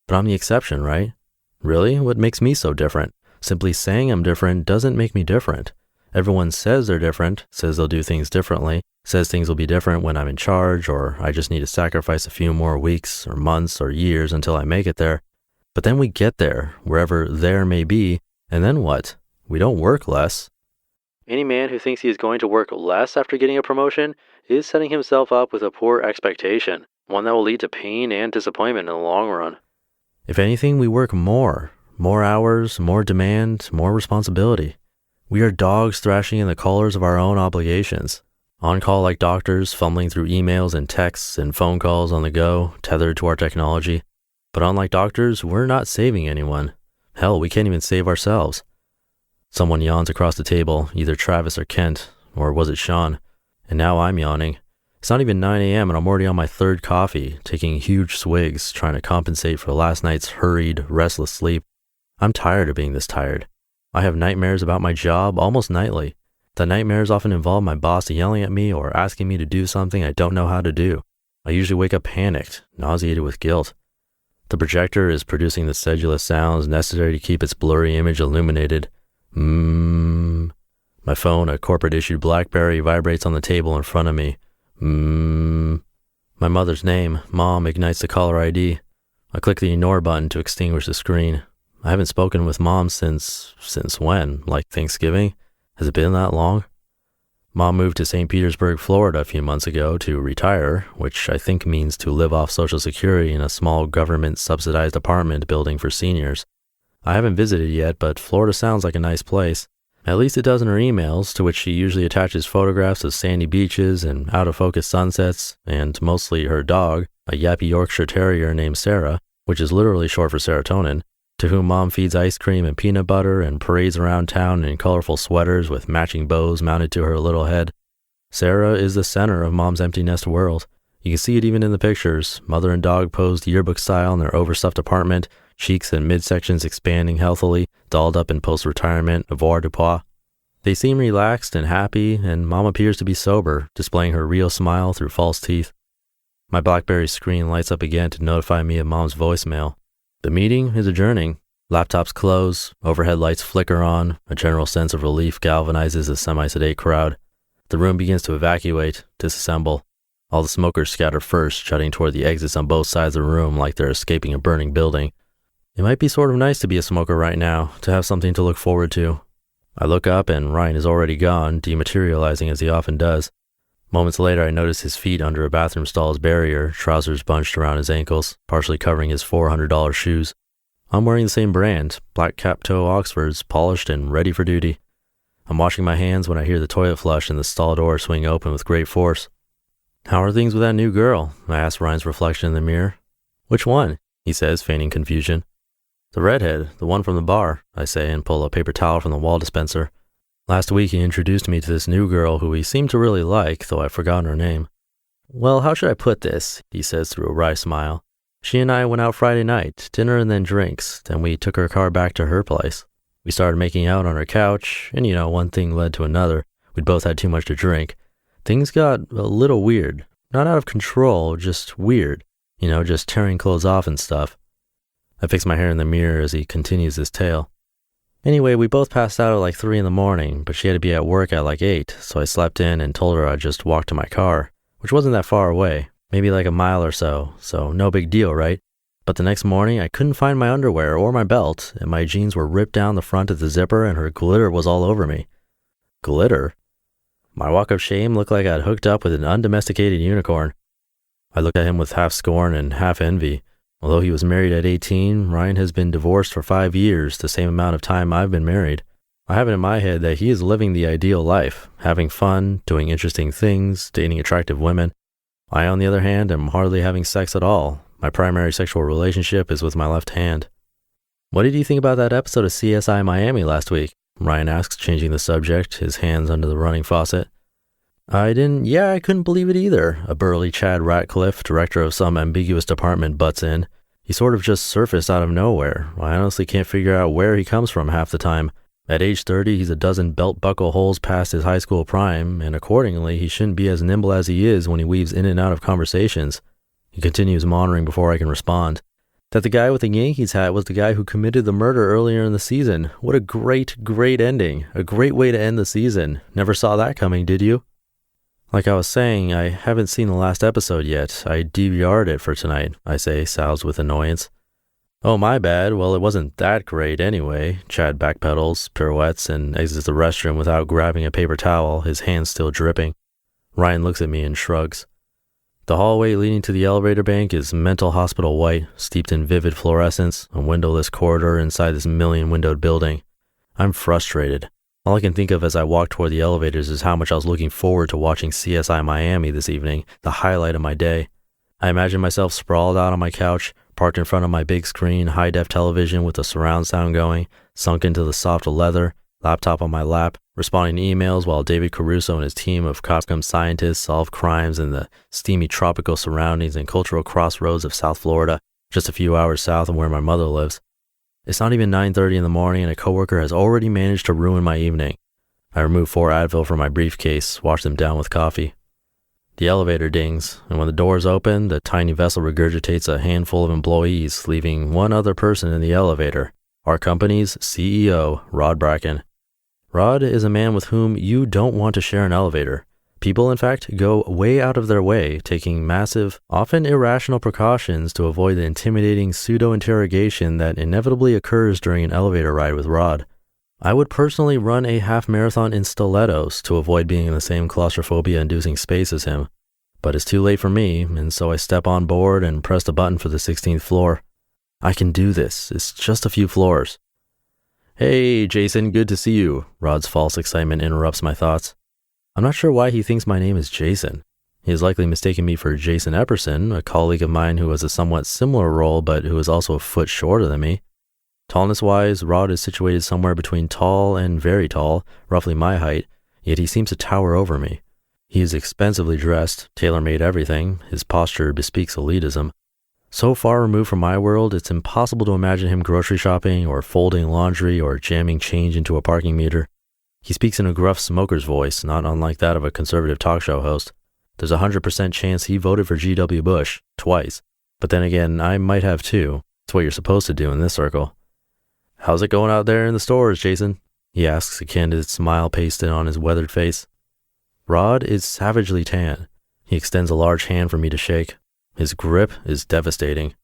Speaker 3: But I'm the exception, right? Really? What makes me so different? Simply saying I'm different doesn't make me different. Everyone says they're different, says they'll do things differently, says things will be different when I'm in charge, or I just need to sacrifice a few more weeks or months or years until I make it there. But then we get there, wherever there may be, and then what? We don't work less. Any man who thinks he is going to work less after getting a promotion is setting himself up with a poor expectation, one that will lead to pain and disappointment in the long run. If anything, we work more hours, more demand, more responsibility. We are dogs thrashing in the collars of our own obligations. On call like doctors, fumbling through emails and texts and phone calls on the go, tethered to our technology. But unlike doctors, we're not saving anyone. Hell, we can't even save ourselves. Someone yawns across the table, either Travis or Kent, or was it Sean? And now I'm yawning. It's not even 9 a.m. and I'm already on my third coffee, taking huge swigs, trying to compensate for last night's hurried, restless sleep. I'm tired of being this tired. I have nightmares about my job almost nightly. The nightmares often involve my boss yelling at me or asking me to do something I don't know how to do. I usually wake up panicked, nauseated with guilt. The projector is producing the sedulous sounds necessary to keep its blurry image illuminated. My phone, a corporate-issued BlackBerry, vibrates on the table in front of me. My mother's name, Mom, ignites the caller ID. I click the ignore button to extinguish the screen. I haven't spoken with Mom since when? Like Thanksgiving? Has it been that long? Mom moved to St. Petersburg, Florida a few months ago to retire, which I think means to live off Social Security in a small government-subsidized apartment building for seniors. I haven't visited yet, but Florida sounds like a nice place. At least it does in her emails, to which she usually attaches photographs of sandy beaches and out-of-focus sunsets, and mostly her dog, a yappy Yorkshire Terrier named Sarah, which is literally short for serotonin, to whom Mom feeds ice cream and peanut butter and parades around town in colorful sweaters with matching bows mounted to her little head. Sarah is the center of Mom's empty nest world. You can see it even in the pictures, mother and dog posed yearbook style in their overstuffed apartment, cheeks and midsections expanding healthily, dolled up in post-retirement avoirdupois. They seem relaxed and happy, and Mom appears to be sober, displaying her real smile through false teeth. My BlackBerry screen lights up again to notify me of Mom's voicemail. The meeting is adjourning. Laptops close, overhead lights flicker on, a general sense of relief galvanizes the semi-sedate crowd. The room begins to evacuate, disassemble. All the smokers scatter first, shutting toward the exits on both sides of the room like they're escaping a burning building. It might be sort of nice to be a smoker right now, to have something to look forward to. I look up and Ryan is already gone, dematerializing as he often does. Moments later, I notice his feet under a bathroom stall's barrier, trousers bunched around his ankles, partially covering his $400 shoes. I'm wearing the same brand, black cap toe Oxfords, polished and ready for duty. I'm washing my hands when I hear the toilet flush and the stall door swing open with great force. How are things with that new girl? I ask Ryan's reflection in the mirror. Which one? He says, feigning confusion. The redhead, the one from the bar, I say and pull a paper towel from the wall dispenser. Last week he introduced me to this new girl who he seemed to really like, though I've forgotten her name. Well, how should I put this? He says through a wry smile. She and I went out Friday night, dinner and then drinks, then we took her car back to her place. We started making out on her couch, and one thing led to another. We'd both had too much to drink. Things got a little weird. Not out of control, just weird. Just tearing clothes off and stuff. I fix my hair in the mirror as he continues his tale. Anyway, we both passed out at like 3 a.m, but she had to be at work at like 8, so I slept in and told her I'd just walk to my car, which wasn't that far away, maybe like a mile or so no big deal, right? But the next morning, I couldn't find my underwear or my belt, and my jeans were ripped down the front of the zipper and her glitter was all over me. Glitter? My walk of shame looked like I'd hooked up with an undomesticated unicorn. I looked at him with half scorn and half envy. Although he was married at 18, Ryan has been divorced for 5 years, the same amount of time I've been married. I have it in my head that he is living the ideal life, having fun, doing interesting things, dating attractive women. I, on the other hand, am hardly having sex at all. My primary sexual relationship is with my left hand. What did you think about that episode of CSI Miami last week? Ryan asks, changing the subject, his hands under the running faucet. I couldn't believe it either. A burly Chad Ratcliffe, director of some ambiguous department, butts in. He sort of just surfaced out of nowhere. I honestly can't figure out where he comes from half the time. At age 30, he's a dozen belt buckle holes past his high school prime, and accordingly, he shouldn't be as nimble as he is when he weaves in and out of conversations. He continues muttering before I can respond. That the guy with the Yankees hat was the guy who committed the murder earlier in the season. What a great ending. A great way to end the season. Never saw that coming, did you? Like I was saying, I haven't seen the last episode yet. I DVR'd it for tonight, I say, soused with annoyance. Oh, my bad. Well, it wasn't that great anyway. Chad backpedals, pirouettes, and exits the restroom without grabbing a paper towel, his hands still dripping. Ryan looks at me and shrugs. The hallway leading to the elevator bank is mental hospital white, steeped in vivid fluorescence, a windowless corridor inside this million-windowed building. I'm frustrated. All I can think of as I walk toward the elevators is how much I was looking forward to watching CSI Miami this evening, the highlight of my day. I imagine myself sprawled out on my couch, parked in front of my big screen, high-def television with the surround sound going, sunk into the soft leather, laptop on my lap, responding to emails while David Caruso and his team of Capcom scientists solve crimes in the steamy tropical surroundings and cultural crossroads of South Florida, just a few hours south of where my mother lives. It's not even 9:30 in the morning and a coworker has already managed to ruin my evening. I remove 4 Advil from my briefcase, wash them down with coffee. The elevator dings, and when the doors open, the tiny vessel regurgitates a handful of employees, leaving one other person in the elevator, our company's CEO, Rod Bracken. Rod is a man with whom you don't want to share an elevator. People, in fact, go way out of their way, taking massive, often irrational precautions to avoid the intimidating pseudo-interrogation that inevitably occurs during an elevator ride with Rod. I would personally run a half marathon in stilettos to avoid being in the same claustrophobia-inducing space as him. But it's too late for me, and so I step on board and press the button for the 16th floor. I can do this. It's just a few floors. Hey, Jason, good to see you. Rod's false excitement interrupts my thoughts. I'm not sure why he thinks my name is Jason. He has likely mistaken me for Jason Epperson, a colleague of mine who has a somewhat similar role but who is also a foot shorter than me. Tallness-wise, Rod is situated somewhere between tall and very tall, roughly my height, yet he seems to tower over me. He is expensively dressed, tailor-made everything, his posture bespeaks elitism. So far removed from my world, it's impossible to imagine him grocery shopping or folding laundry or jamming change into a parking meter. He speaks in a gruff smoker's voice, not unlike that of a conservative talk show host. There's a 100% chance he voted for G.W. Bush, twice. But then again, I might have too. It's what you're supposed to do in this circle. How's it going out there in the stores, Jason? He asks, a candid smile pasted on his weathered face. Rod is savagely tan. He extends a large hand for me to shake. His grip is devastating.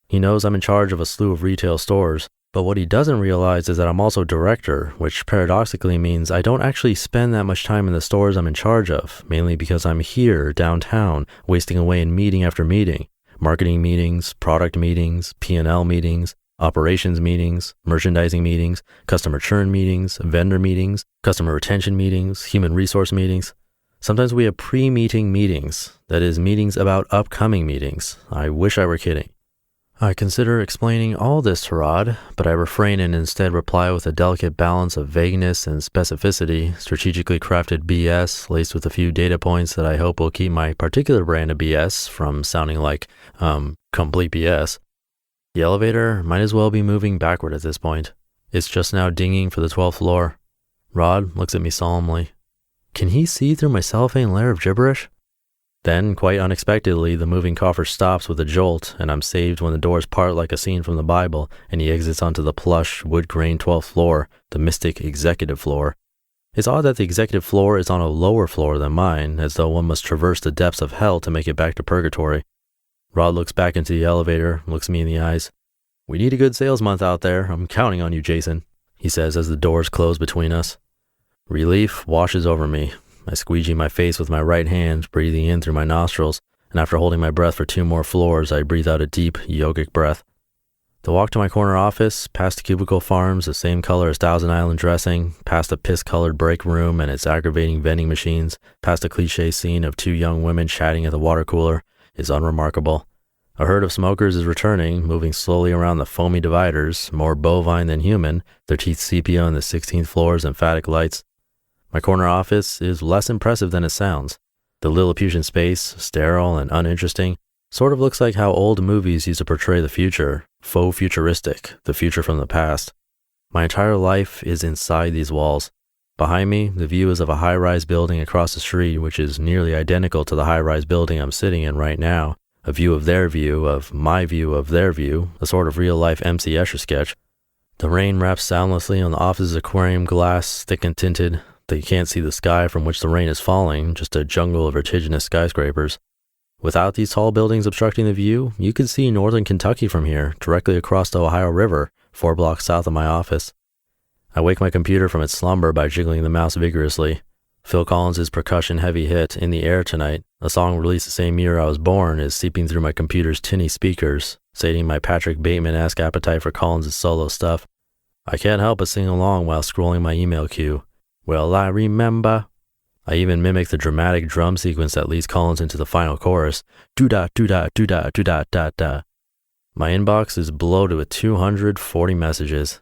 Speaker 3: He knows I'm in charge of a slew of retail stores, but what he doesn't realize is that I'm also director, which paradoxically means I don't actually spend that much time in the stores I'm in charge of, mainly because I'm here, downtown, wasting away in meeting after meeting, marketing meetings, product meetings, P&L meetings, operations meetings, merchandising meetings, customer churn meetings, vendor meetings, customer retention meetings, human resource meetings. Sometimes we have pre-meeting meetings, that is, meetings about upcoming meetings. I wish I were kidding. I consider explaining all this to Rod, but I refrain and instead reply with a delicate balance of vagueness and specificity, strategically crafted BS laced with a few data points that I hope will keep my particular brand of BS from sounding like, complete BS. The elevator might as well be moving backward at this point. It's just now dinging for the 12th floor. Rod looks at me solemnly. Can he see through my cellophane layer of gibberish? Then, quite unexpectedly, the moving coffer stops with a jolt, and I'm saved when the doors part like a scene from the Bible, and he exits onto the plush, wood-grain 12th floor, the mystic executive floor. It's odd that the executive floor is on a lower floor than mine, as though one must traverse the depths of hell to make it back to purgatory. Rod looks back into the elevator, looks me in the eyes. "We need a good sales month out there. I'm counting on you, Jason," he says as the doors close between us. Relief washes over me. I squeegee my face with my right hand, breathing in through my nostrils, and after holding my breath for 2 more floors, I breathe out a deep, yogic breath. The walk to my corner office, past Cubicle Farms, the same color as Thousand Island dressing, past a piss-colored break room and its aggravating vending machines, past a cliché scene of 2 young women chatting at the water cooler, is unremarkable. A herd of smokers is returning, moving slowly around the foamy dividers, more bovine than human, their teeth sepia on the 16th floor's emphatic lights. My corner office is less impressive than it sounds. The Lilliputian space, sterile and uninteresting, sort of looks like how old movies used to portray the future, faux futuristic, the future from the past. My entire life is inside these walls. Behind me, the view is of a high-rise building across the street, which is nearly identical to the high-rise building I'm sitting in right now, a view of their view, of my view of their view, a sort of real-life M.C. Escher sketch. The rain raps soundlessly on the office's aquarium glass, thick and tinted. They can't see the sky from which the rain is falling, just a jungle of vertiginous skyscrapers. Without these tall buildings obstructing the view, you could see northern Kentucky from here, directly across the Ohio River, 4 blocks south of my office. I wake my computer from its slumber by jiggling the mouse vigorously. Phil Collins' percussion-heavy hit, In the Air Tonight, a song released the same year I was born, is seeping through my computer's tinny speakers, sating my Patrick Bateman-esque appetite for Collins' solo stuff. I can't help but sing along while scrolling my email queue. Well, I remember. I even mimic the dramatic drum sequence that leads Collins into the final chorus. Do-da, do-da, do-da, do-da, da-da. My inbox is bloated with 240 messages.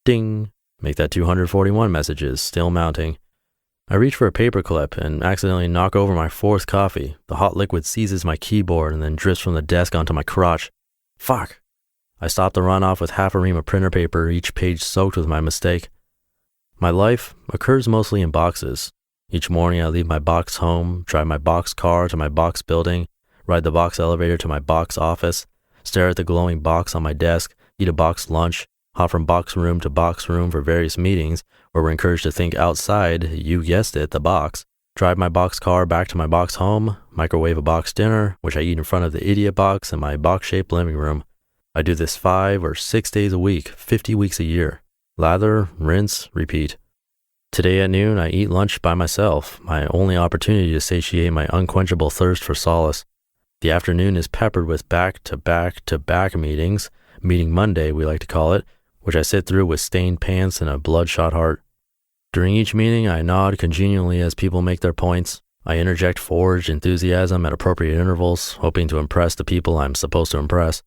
Speaker 3: Ding! Make that 241 messages, still mounting. I reach for a paperclip and accidentally knock over my 4th coffee. The hot liquid seizes my keyboard and then drifts from the desk onto my crotch. Fuck! I stop the runoff with half a ream of printer paper, each page soaked with my mistake. My life occurs mostly in boxes. Each morning I leave my box home, drive my box car to my box building, ride the box elevator to my box office, stare at the glowing box on my desk, eat a box lunch, hop from box room to box room for various meetings where we're encouraged to think outside, you guessed it, the box, drive my box car back to my box home, microwave a box dinner, which I eat in front of the idiot box in my box-shaped living room. I do this 5 or 6 days a week, 50 weeks a year. Lather, rinse, repeat. Today at noon, I eat lunch by myself, my only opportunity to satiate my unquenchable thirst for solace. The afternoon is peppered with back-to-back-to-back meetings, Meeting Monday we like to call it, which I sit through with stained pants and a bloodshot heart. During each meeting, I nod congenially as people make their points. I interject forged enthusiasm at appropriate intervals, hoping to impress the people I'm supposed to impress.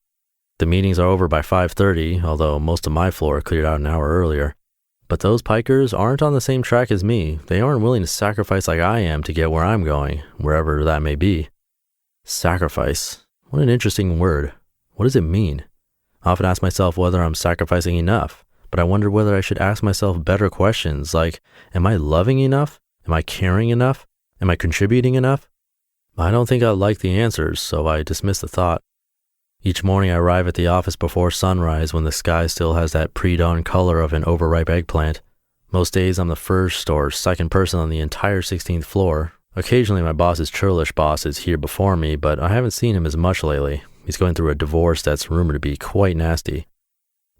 Speaker 3: The meetings are over by 5:30, although most of my floor cleared out an hour earlier. But those pikers aren't on the same track as me. They aren't willing to sacrifice like I am to get where I'm going, wherever that may be. Sacrifice. What an interesting word. What does it mean? I often ask myself whether I'm sacrificing enough, but I wonder whether I should ask myself better questions like, am I loving enough? Am I caring enough? Am I contributing enough? I don't think I like the answers, so I dismiss the thought. Each morning I arrive at the office before sunrise when the sky still has that pre-dawn color of an overripe eggplant. Most days I'm the first or second person on the entire 16th floor. Occasionally my boss's churlish boss is here before me, but I haven't seen him as much lately. He's going through a divorce that's rumored to be quite nasty.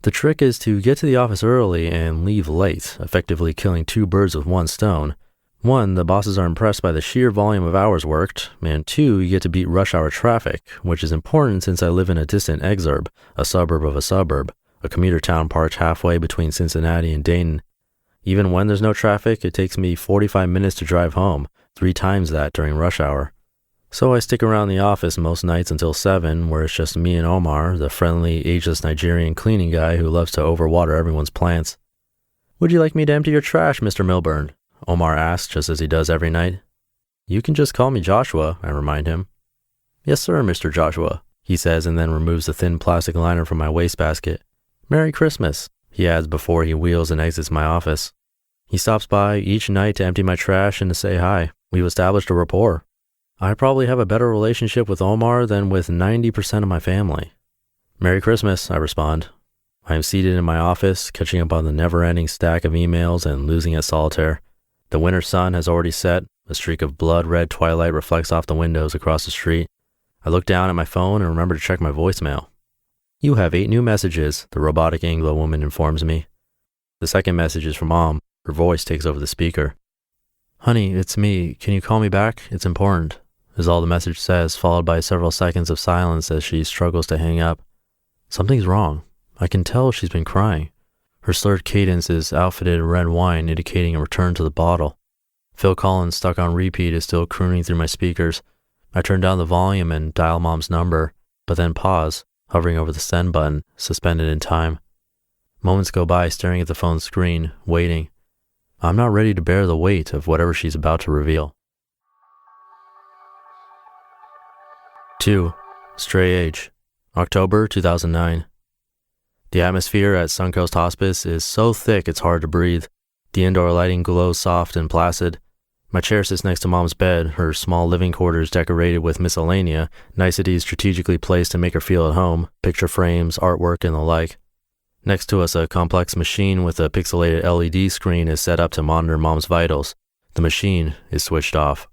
Speaker 3: The trick is to get to the office early and leave late, effectively killing 2 birds with 1 stone. 1, the bosses are impressed by the sheer volume of hours worked, and 2, you get to beat rush hour traffic, which is important since I live in a distant exurb, a suburb of a suburb, a commuter town parked halfway between Cincinnati and Dayton. Even when there's no traffic, it takes me 45 minutes to drive home, 3 times that during rush hour. So I stick around the office most nights until 7, where it's just me and Omar, the friendly, ageless Nigerian cleaning guy who loves to overwater everyone's plants. "Would you like me to empty your trash, Mr. Milburn?" Omar asks, just as he does every night. "You can just call me Joshua," I remind him. "Yes, sir, Mr. Joshua," he says, and then removes a thin plastic liner from my wastebasket. "Merry Christmas," he adds before he wheels and exits my office. He stops by each night to empty my trash and to say hi. We've established a rapport. I probably have a better relationship with Omar than with 90% of my family. "Merry Christmas," I respond. I am seated in my office, catching up on the never-ending stack of emails and losing at solitaire. The winter sun has already set. A streak of blood-red twilight reflects off the windows across the street. I look down at my phone and remember to check my voicemail. "You have 8 new messages," the robotic Anglo-woman informs me. The second message is from Mom. Her voice takes over the speaker. "Honey, it's me. Can you call me back? It's important," is all the message says, followed by several seconds of silence as she struggles to hang up. Something's wrong. I can tell she's been crying. Her slurred cadence is outfitted in red wine, indicating a return to the bottle. Phil Collins, stuck on repeat, is still crooning through my speakers. I turn down the volume and dial Mom's number, but then pause, hovering over the send button, suspended in time. Moments go by staring at the phone screen, waiting. I'm not ready to bear the weight of whatever she's about to reveal. 2. Stray Age, October 2009. The atmosphere at Suncoast Hospice is so thick it's hard to breathe. The indoor lighting glows soft and placid. My chair sits next to Mom's bed, her small living quarters decorated with miscellanea, niceties strategically placed to make her feel at home, picture frames, artwork, and the like. Next to us, a complex machine with a pixelated LED screen is set up to monitor Mom's vitals. The machine is switched off.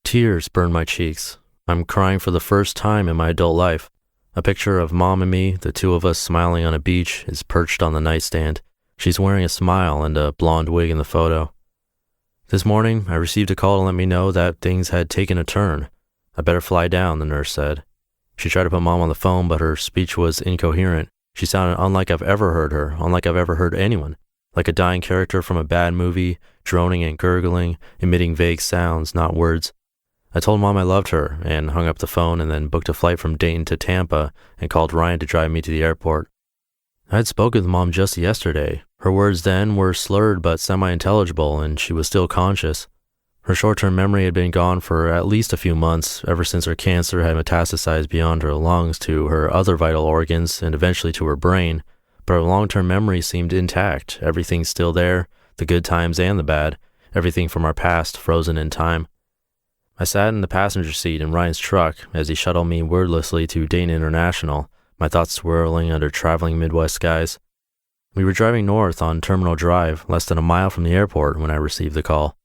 Speaker 3: Tears burn my cheeks. I'm crying for the first time in my adult life. A picture of Mom and me, the two of us smiling on a beach, is perched on the nightstand. She's wearing a smile and a blonde wig in the photo. This morning, I received a call to let me know that things had taken a turn. "I better fly down," the nurse said. She tried to put Mom on the phone, but her speech was incoherent. She sounded unlike I've ever heard her, unlike I've ever heard anyone. Like a dying character from a bad movie, droning and gurgling, emitting vague sounds, not words. I told Mom I loved her, and hung up the phone and then booked a flight from Dayton to Tampa and called Ryan to drive me to the airport. I had spoken with Mom just yesterday. Her words then were slurred but semi-intelligible, and she was still conscious. Her short-term memory had been gone for at least a few months, ever since her cancer had metastasized beyond her lungs to her other vital organs and eventually to her brain, but her long-term memory seemed intact, everything still there, the good times and the bad, everything from our past frozen in time. I sat in the passenger seat in Ryan's truck as he shuttled me wordlessly to Dayton International, my thoughts swirling under traveling Midwest skies. We were driving north on Terminal Drive, less than a mile from the airport, when I received the call.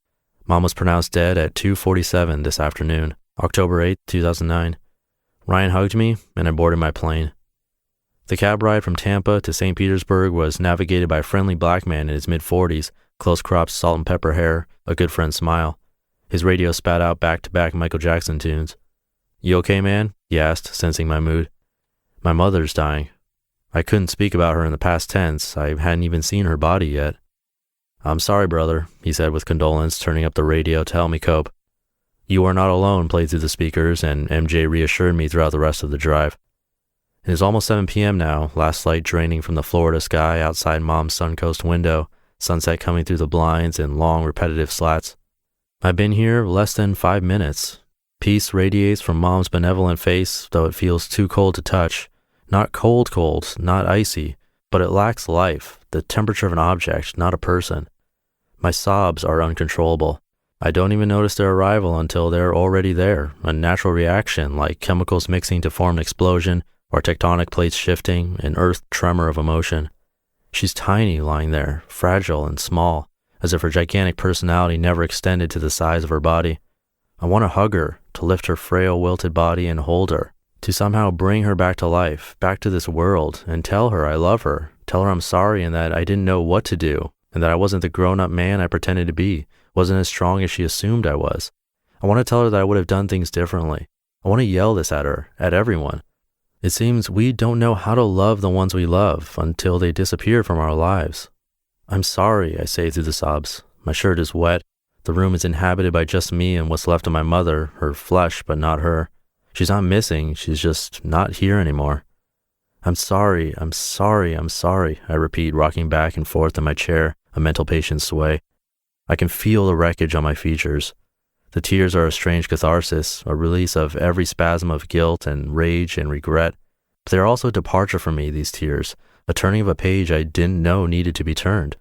Speaker 3: Mom was pronounced dead at 2:47 this afternoon, October 8, 2009. Ryan hugged me, and I boarded my plane. The cab ride from Tampa to St. Petersburg was navigated by a friendly black man in his mid-40s, close-cropped salt and pepper hair, a good friend's smile. His radio spat out back-to-back Michael Jackson tunes. "You okay, man?" he asked, sensing my mood. "My mother's dying." I couldn't speak about her in the past tense. I hadn't even seen her body yet. "I'm sorry, brother," he said with condolence, turning up the radio to help me cope. "You Are Not Alone" played through the speakers, and MJ reassured me throughout the rest of the drive. It is almost 7 p.m. now, last light draining from the Florida sky outside Mom's Suncoast window, sunset coming through the blinds in long, repetitive slats. I've been here less than 5 minutes. Peace radiates from Mom's benevolent face, though it feels too cold to touch. Not cold, not icy, but it lacks life, the temperature of an object, not a person. My sobs are uncontrollable. I don't even notice their arrival until they're already there, a natural reaction like chemicals mixing to form an explosion or tectonic plates shifting, an earth tremor of emotion. She's tiny lying there, fragile and small, as if her gigantic personality never extended to the size of her body. I want to hug her, to lift her frail, wilted body and hold her, to somehow bring her back to life, back to this world, and tell her I love her, tell her I'm sorry and that I didn't know what to do, and that I wasn't the grown-up man I pretended to be, wasn't as strong as she assumed I was. I want to tell her that I would have done things differently. I want to yell this at her, at everyone. It seems we don't know how to love the ones we love until they disappear from our lives. I'm sorry, I say through the sobs. My shirt is wet. The room is inhabited by just me and what's left of my mother, her flesh, but not her. She's not missing, she's just not here anymore. I'm sorry, I repeat, rocking back and forth in my chair, a mental patient sway. I can feel the wreckage on my features. The tears are a strange catharsis, a release of every spasm of guilt and rage and regret. But they're also a departure for me, these tears, a turning of a page I didn't know needed to be turned.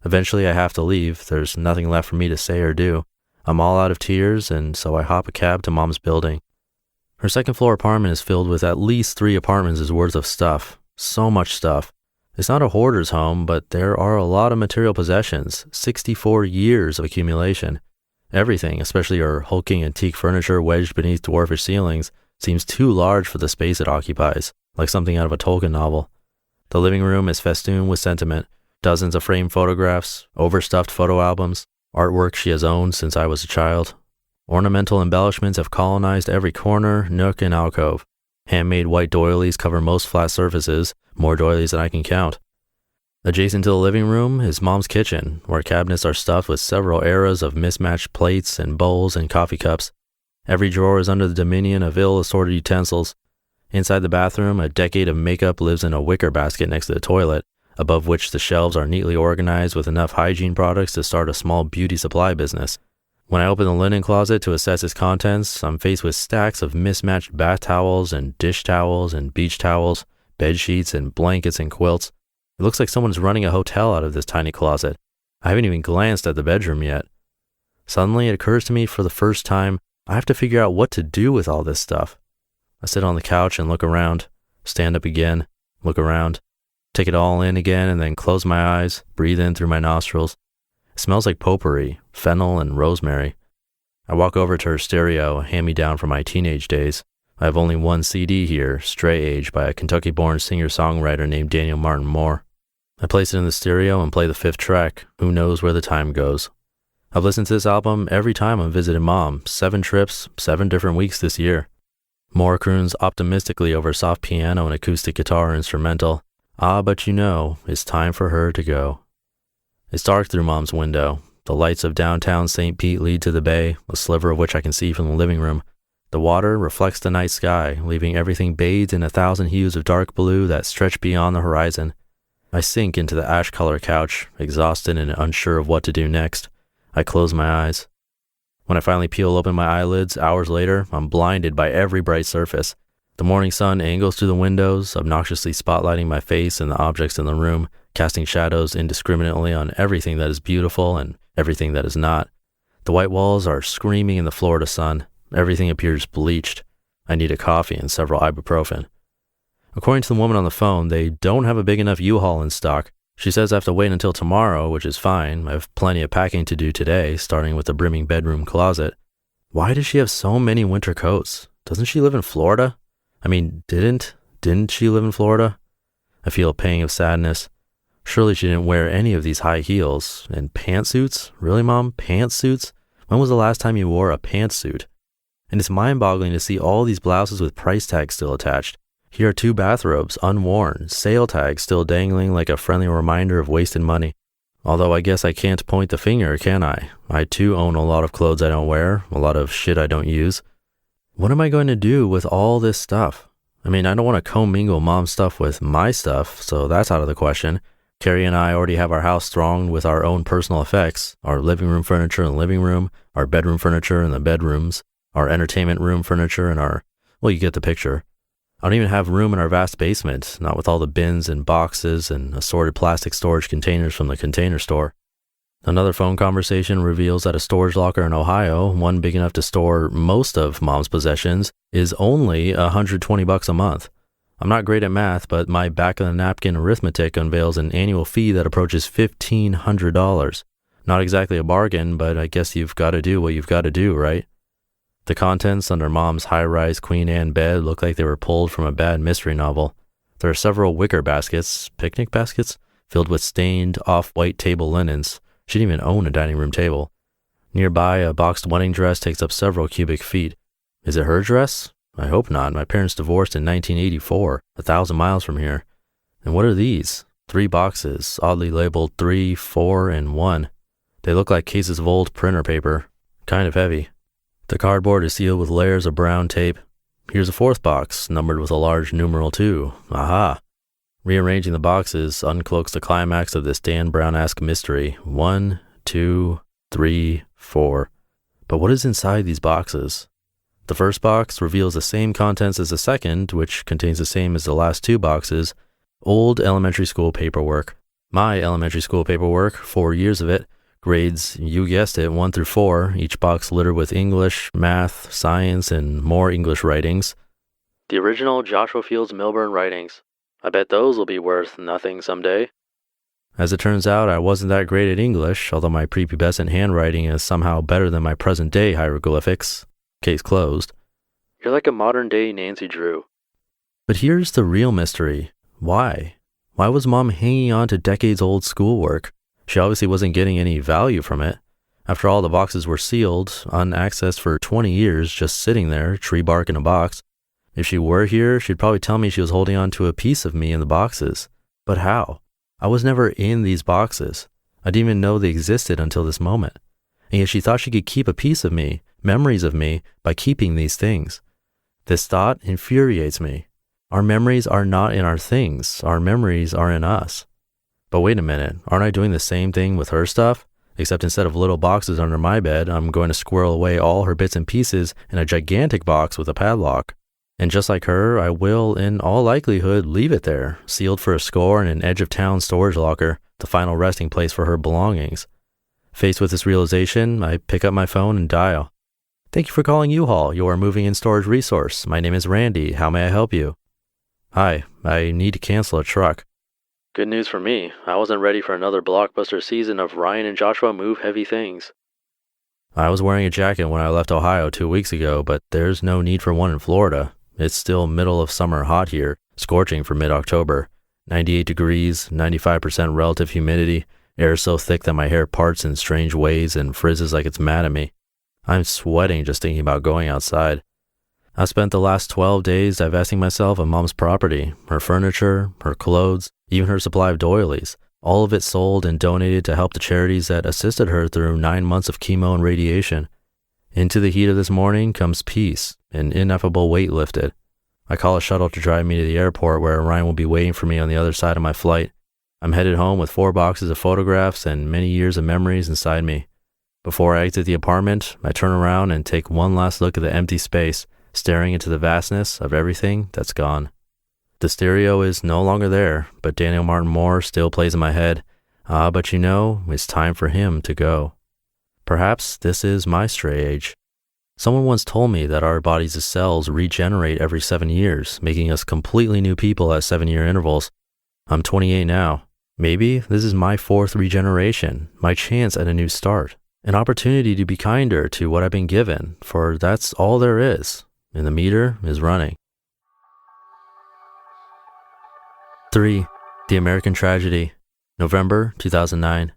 Speaker 3: Eventually I have to leave. There's nothing left for me to say or do. I'm all out of tears, and so I hop a cab to Mom's building. Her second-floor apartment is filled with at least 3 apartments' worth of stuff. So much stuff. It's not a hoarder's home, but there are a lot of material possessions, 64 years of accumulation. Everything, especially her hulking antique furniture wedged beneath dwarfish ceilings, seems too large for the space it occupies, like something out of a Tolkien novel. The living room is festooned with sentiment, dozens of framed photographs, overstuffed photo albums, artwork she has owned since I was a child. Ornamental embellishments have colonized every corner, nook, and alcove. Handmade white doilies cover most flat surfaces, more doilies than I can count. Adjacent to the living room is Mom's kitchen, where cabinets are stuffed with several eras of mismatched plates and bowls and coffee cups. Every drawer is under the dominion of ill-assorted utensils. Inside the bathroom, a decade of makeup lives in a wicker basket next to the toilet, above which the shelves are neatly organized with enough hygiene products to start a small beauty supply business. When I open the linen closet to assess its contents, I'm faced with stacks of mismatched bath towels and dish towels and beach towels, bed sheets and blankets and quilts. It looks like someone's running a hotel out of this tiny closet. I haven't even glanced at the bedroom yet. Suddenly it occurs to me for the first time, I have to figure out what to do with all this stuff. I sit on the couch and look around, stand up again, look around, take it all in again and then close my eyes, breathe in through my nostrils. It smells like potpourri, fennel, and rosemary. I walk over to her stereo, a hand-me-down from my teenage days. I have only one CD here, Stray Age, by a Kentucky-born singer-songwriter named Daniel Martin Moore. I place it in the stereo and play the 5th track, Who Knows Where the Time Goes. I've listened to this album every time I'm visiting Mom, 7 trips, 7 different weeks this year. Moore croons optimistically over soft piano and acoustic guitar instrumental. Ah, but you know, it's time for her to go. It's dark through Mom's window. The lights of downtown St. Pete lead to the bay, a sliver of which I can see from the living room. The water reflects the night sky, leaving everything bathed in 1,000 hues of dark blue that stretch beyond the horizon. I sink into the ash-colored couch, exhausted and unsure of what to do next. I close my eyes. When I finally peel open my eyelids, hours later, I'm blinded by every bright surface. The morning sun angles through the windows, obnoxiously spotlighting my face and the objects in the room, casting shadows indiscriminately on everything that is beautiful and everything that is not. The white walls are screaming in the Florida sun. Everything appears bleached. I need a coffee and several ibuprofen. According to the woman on the phone, they don't have a big enough U-Haul in stock. She says I have to wait until tomorrow, which is fine. I have plenty of packing to do today, starting with the brimming bedroom closet. Why does she have so many winter coats? Doesn't she live in Florida? I mean, didn't she live in Florida? I feel a pang of sadness. Surely she didn't wear any of these high heels. And pantsuits? Really, Mom? Pantsuits? When was the last time you wore a pantsuit? And it's mind-boggling to see all these blouses with price tags still attached. Here are 2 bathrobes, unworn, sale tags still dangling like a friendly reminder of wasted money. Although I guess I can't point the finger, can I? I too own a lot of clothes I don't wear, a lot of shit I don't use. What am I going to do with all this stuff? I mean, I don't want to commingle Mom's stuff with my stuff, so that's out of the question. Carrie and I already have our house thronged with our own personal effects, our living room furniture in the living room, our bedroom furniture in the bedrooms, our entertainment room furniture and well, you get the picture. I don't even have room in our vast basement, not with all the bins and boxes and assorted plastic storage containers from the Container Store. Another phone conversation reveals that a storage locker in Ohio, one big enough to store most of Mom's possessions, is only $120 a month. I'm not great at math, but my back-of-the-napkin arithmetic unveils an annual fee that approaches $1,500. Not exactly a bargain, but I guess you've got to do what you've got to do, right? The contents under Mom's high-rise Queen Anne bed look like they were pulled from a bad mystery novel. There are several wicker baskets, picnic baskets, filled with stained, off-white table linens. She didn't even own a dining room table. Nearby, a boxed wedding dress takes up several cubic feet. Is it her dress? I hope not. My parents divorced in 1984, 1,000 miles from here. And what are these? 3 boxes, oddly labeled 3, 4, and 1. They look like cases of old printer paper. Kind of heavy. The cardboard is sealed with layers of brown tape. Here's a 4th box, numbered with a large numeral 2. Aha! Rearranging the boxes uncloaks the climax of this Dan Brown-esque mystery. 1, 2, 3, 4. But what is inside these boxes? The first box reveals the same contents as the second, which contains the same as the last 2 boxes. Old elementary school paperwork. My elementary school paperwork, 4 years of it. Grades, you guessed it, 1 through 4, each box littered with English, math, science, and more English writings. The original Joshua Fields Milburn writings. I bet those will be worth nothing someday. As it turns out, I wasn't that great at English, although my prepubescent handwriting is somehow better than my present-day hieroglyphics. Case closed. You're like a modern-day Nancy Drew. But here's the real mystery. Why? Why was Mom hanging on to decades-old schoolwork? She obviously wasn't getting any value from it. After all, the boxes were sealed, unaccessed for 20 years, just sitting there, tree bark in a box. If she were here, she'd probably tell me she was holding on to a piece of me in the boxes. But how? I was never in these boxes. I didn't even know they existed until this moment. And yet she thought she could keep a piece of me, memories of me, by keeping these things. This thought infuriates me. Our memories are not in our things. Our memories are in us. But wait a minute, aren't I doing the same thing with her stuff? Except instead of little boxes under my bed, I'm going to squirrel away all her bits and pieces in a gigantic box with a padlock. And just like her, I will, in all likelihood, leave it there, sealed for a score in an edge-of-town storage locker, the final resting place for her belongings. Faced with this realization, I pick up my phone and dial. Thank you for calling U-Haul, your moving and storage resource. My name is Randy. How may I help you? Hi, I need to cancel a truck. Good news for me. I wasn't ready for another blockbuster season of Ryan and Joshua Move Heavy Things. I was wearing a jacket when I left Ohio 2 weeks ago, but there's no need for one in Florida. It's still middle of summer hot here, scorching for mid-October. 98 degrees, 95% relative humidity, air so thick that my hair parts in strange ways and frizzes like it's mad at me. I'm sweating just thinking about going outside. I spent the last 12 days divesting myself of Mom's property, her furniture, her clothes, even her supply of doilies. All of it sold and donated to help the charities that assisted her through 9 months of chemo and radiation. Into the heat of this morning comes peace, an ineffable weight lifted. I call a shuttle to drive me to the airport where Ryan will be waiting for me on the other side of my flight. I'm headed home with 4 boxes of photographs and many years of memories inside me. Before I exit the apartment, I turn around and take one last look at the empty space, staring into the vastness of everything that's gone. The stereo is no longer there, but Daniel Martin Moore still plays in my head. But you know, it's time for him to go. Perhaps this is my stray age. Someone once told me that our bodies' cells regenerate every 7 years, making us completely new people at 7-year intervals. I'm 28 now. Maybe this is my 4th regeneration, my chance at a new start, an opportunity to be kinder to what I've been given, for that's all there is, and the meter is running. 3. The American Tragedy, November 2009.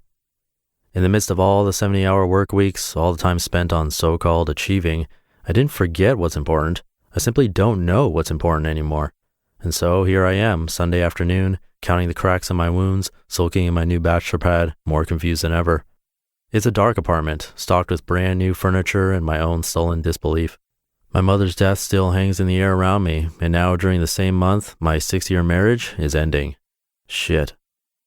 Speaker 3: In the midst of all the 70-hour work weeks, all the time spent on so-called achieving, I didn't forget what's important. I simply don't know what's important anymore. And so here I am, Sunday afternoon, counting the cracks in my wounds, sulking in my new bachelor pad, more confused than ever. It's a dark apartment, stocked with brand new furniture and my own sullen disbelief. My mother's death still hangs in the air around me, and now during the same month, my 6-year marriage is ending. Shit.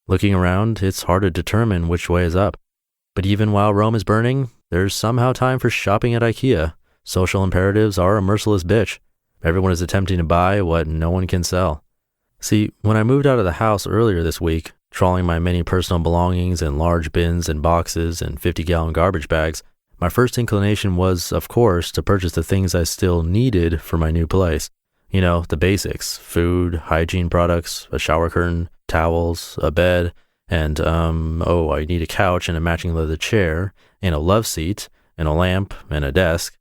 Speaker 3: Looking around, it's hard to determine which way is up. But even while Rome is burning, there's somehow time for shopping at IKEA. Social imperatives are a merciless bitch. Everyone is attempting to buy what no one can sell. See, when I moved out of the house earlier this week, trawling my many personal belongings in large bins and boxes and 50-gallon garbage bags, my first inclination was, of course, to purchase the things I still needed for my new place. You know, the basics: food, hygiene products, a shower curtain, towels, a bed, and, I need a couch and a matching leather chair, and a love seat, and a lamp, and a desk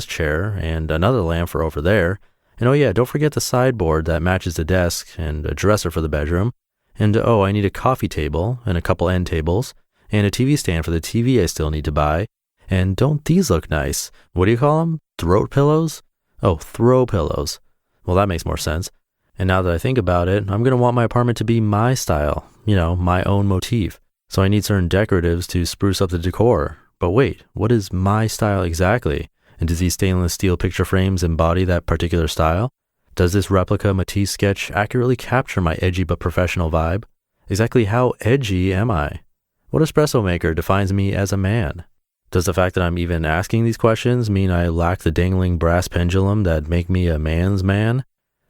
Speaker 3: chair, and another lamp for over there. And don't forget the sideboard that matches the desk, and a dresser for the bedroom. And I need a coffee table, and a couple end tables, and a TV stand for the TV I still need to buy. And don't these look nice? What do you call them? Throat pillows? Oh, throw pillows. Well, that makes more sense. And now that I think about it, I'm going to want my apartment to be my style, my own motif. So I need certain decoratives to spruce up the decor. But wait, what is my style exactly? And does these stainless steel picture frames embody that particular style? Does this replica Matisse sketch accurately capture my edgy but professional vibe? Exactly how edgy am I? What espresso maker defines me as a man? Does the fact that I'm even asking these questions mean I lack the dangling brass pendulum that make me a man's man?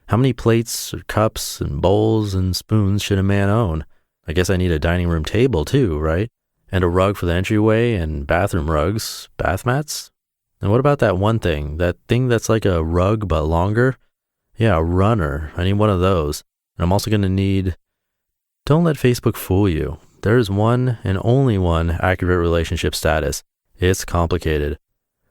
Speaker 3: How many plates, cups, and bowls and spoons should a man own? I guess I need a dining room table too, right? And a rug for the entryway and bathroom rugs, bath mats? And what about that one thing, that thing that's like a rug but longer? Yeah, a runner. I need one of those. And I'm also going to need... Don't let Facebook fool you. There is one and only one accurate relationship status. It's complicated.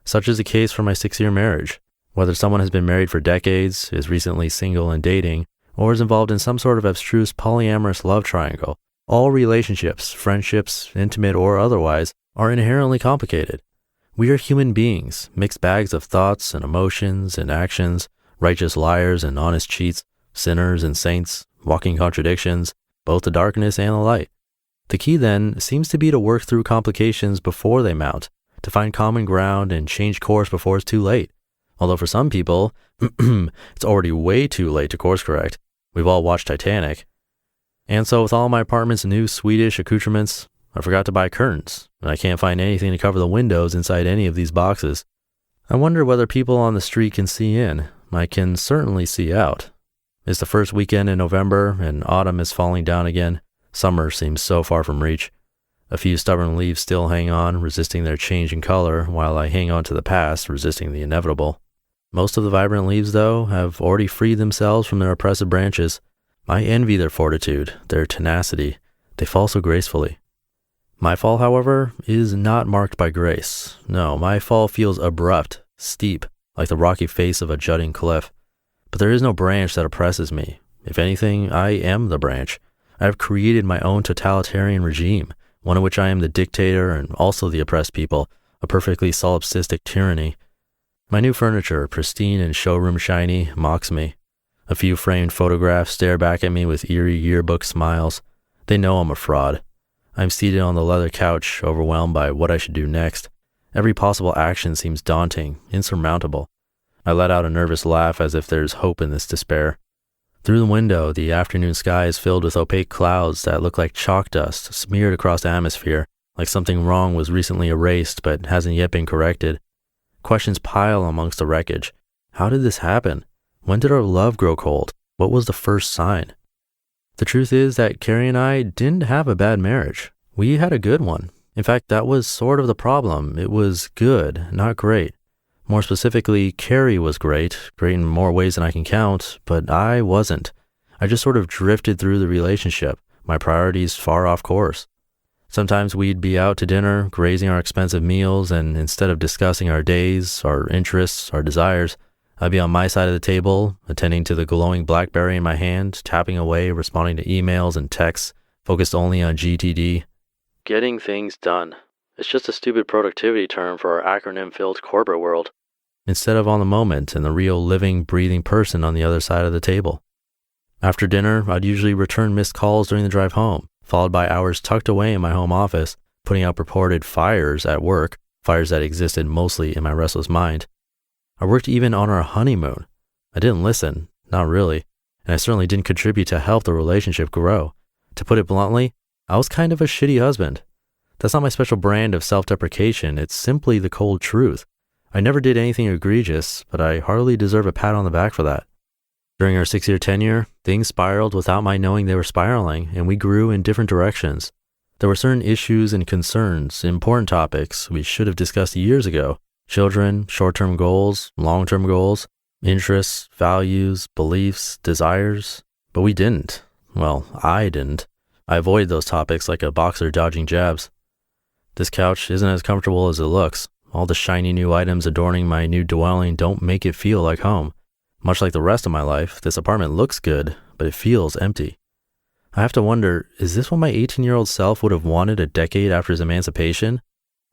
Speaker 3: Such is the case for my 6-year marriage. Whether someone has been married for decades, is recently single and dating, or is involved in some sort of abstruse polyamorous love triangle, all relationships, friendships, intimate or otherwise, are inherently complicated. We are human beings, mixed bags of thoughts and emotions and actions, righteous liars and honest cheats, sinners and saints, walking contradictions, both the darkness and the light. The key then seems to be to work through complications before they mount, to find common ground and change course before it's too late. Although for some people, it's already way too late to course correct. We've all watched Titanic. And so with all my apartment's new Swedish accoutrements, I forgot to buy curtains, and I can't find anything to cover the windows inside any of these boxes. I wonder whether people on the street can see in. I can certainly see out. It's the first weekend in November, and autumn is falling down again. Summer seems so far from reach. A few stubborn leaves still hang on, resisting their change in color, while I hang on to the past, resisting the inevitable. Most of the vibrant leaves, though, have already freed themselves from their oppressive branches. I envy their fortitude, their tenacity. They fall so gracefully. My fall, however, is not marked by grace. No, my fall feels abrupt, steep, like the rocky face of a jutting cliff. But there is no branch that oppresses me. If anything, I am the branch. I have created my own totalitarian regime, one in which I am the dictator and also the oppressed people, a perfectly solipsistic tyranny. My new furniture, pristine and showroom shiny, mocks me. A few framed photographs stare back at me with eerie yearbook smiles. They know I'm a fraud. I'm seated on the leather couch, overwhelmed by what I should do next. Every possible action seems daunting, insurmountable. I let out a nervous laugh as if there's hope in this despair. Through the window, the afternoon sky is filled with opaque clouds that look like chalk dust smeared across the atmosphere, like something wrong was recently erased but hasn't yet been corrected. Questions pile amongst the wreckage. How did this happen? When did our love grow cold? What was the first sign? The truth is that Carrie and I didn't have a bad marriage. We had a good one. In fact, that was sort of the problem. It was good, not great. More specifically, Carrie was great in more ways than I can count, but I wasn't. I just sort of drifted through the relationship, my priorities far off course. Sometimes we'd be out to dinner, grazing our expensive meals, and instead of discussing our days, our interests, our desires, I'd be on my side of the table, attending to the glowing BlackBerry in my hand, tapping away, responding to emails and texts, focused only on GTD. Getting things done. It's just a stupid productivity term for our acronym-filled corporate world. Instead of on the moment and the real living, breathing person on the other side of the table. After dinner, I'd usually return missed calls during the drive home, followed by hours tucked away in my home office, putting out purported fires at work, fires that existed mostly in my restless mind. I worked even on our honeymoon. I didn't listen, not really, and I certainly didn't contribute to help the relationship grow. To put it bluntly, I was kind of a shitty husband. That's not my special brand of self-deprecation, it's simply the cold truth. I never did anything egregious, but I hardly deserve a pat on the back for that. During our 6-year tenure, things spiraled without my knowing they were spiraling, and we grew in different directions. There were certain issues and concerns, important topics we should have discussed years ago. Children, short-term goals, long-term goals, interests, values, beliefs, desires. But we didn't. Well, I didn't. I avoided those topics like a boxer dodging jabs. This couch isn't as comfortable as it looks. All the shiny new items adorning my new dwelling don't make it feel like home. Much like the rest of my life, this apartment looks good, but it feels empty. I have to wonder, is this what my 18-year-old self would have wanted a decade after his emancipation?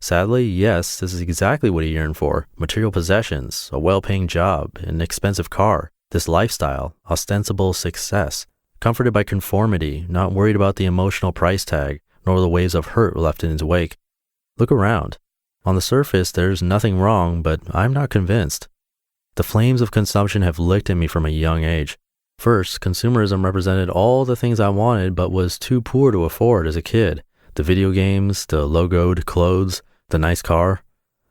Speaker 3: Sadly, yes, this is exactly what he yearned for. Material possessions, a well-paying job, an expensive car, this lifestyle, ostensible success. Comforted by conformity, not worried about the emotional price tag, nor the waves of hurt left in his wake. Look around. On the surface, there's nothing wrong, but I'm not convinced. The flames of consumption have licked at me from a young age. First, consumerism represented all the things I wanted but was too poor to afford as a kid. The video games, the logoed clothes, the nice car.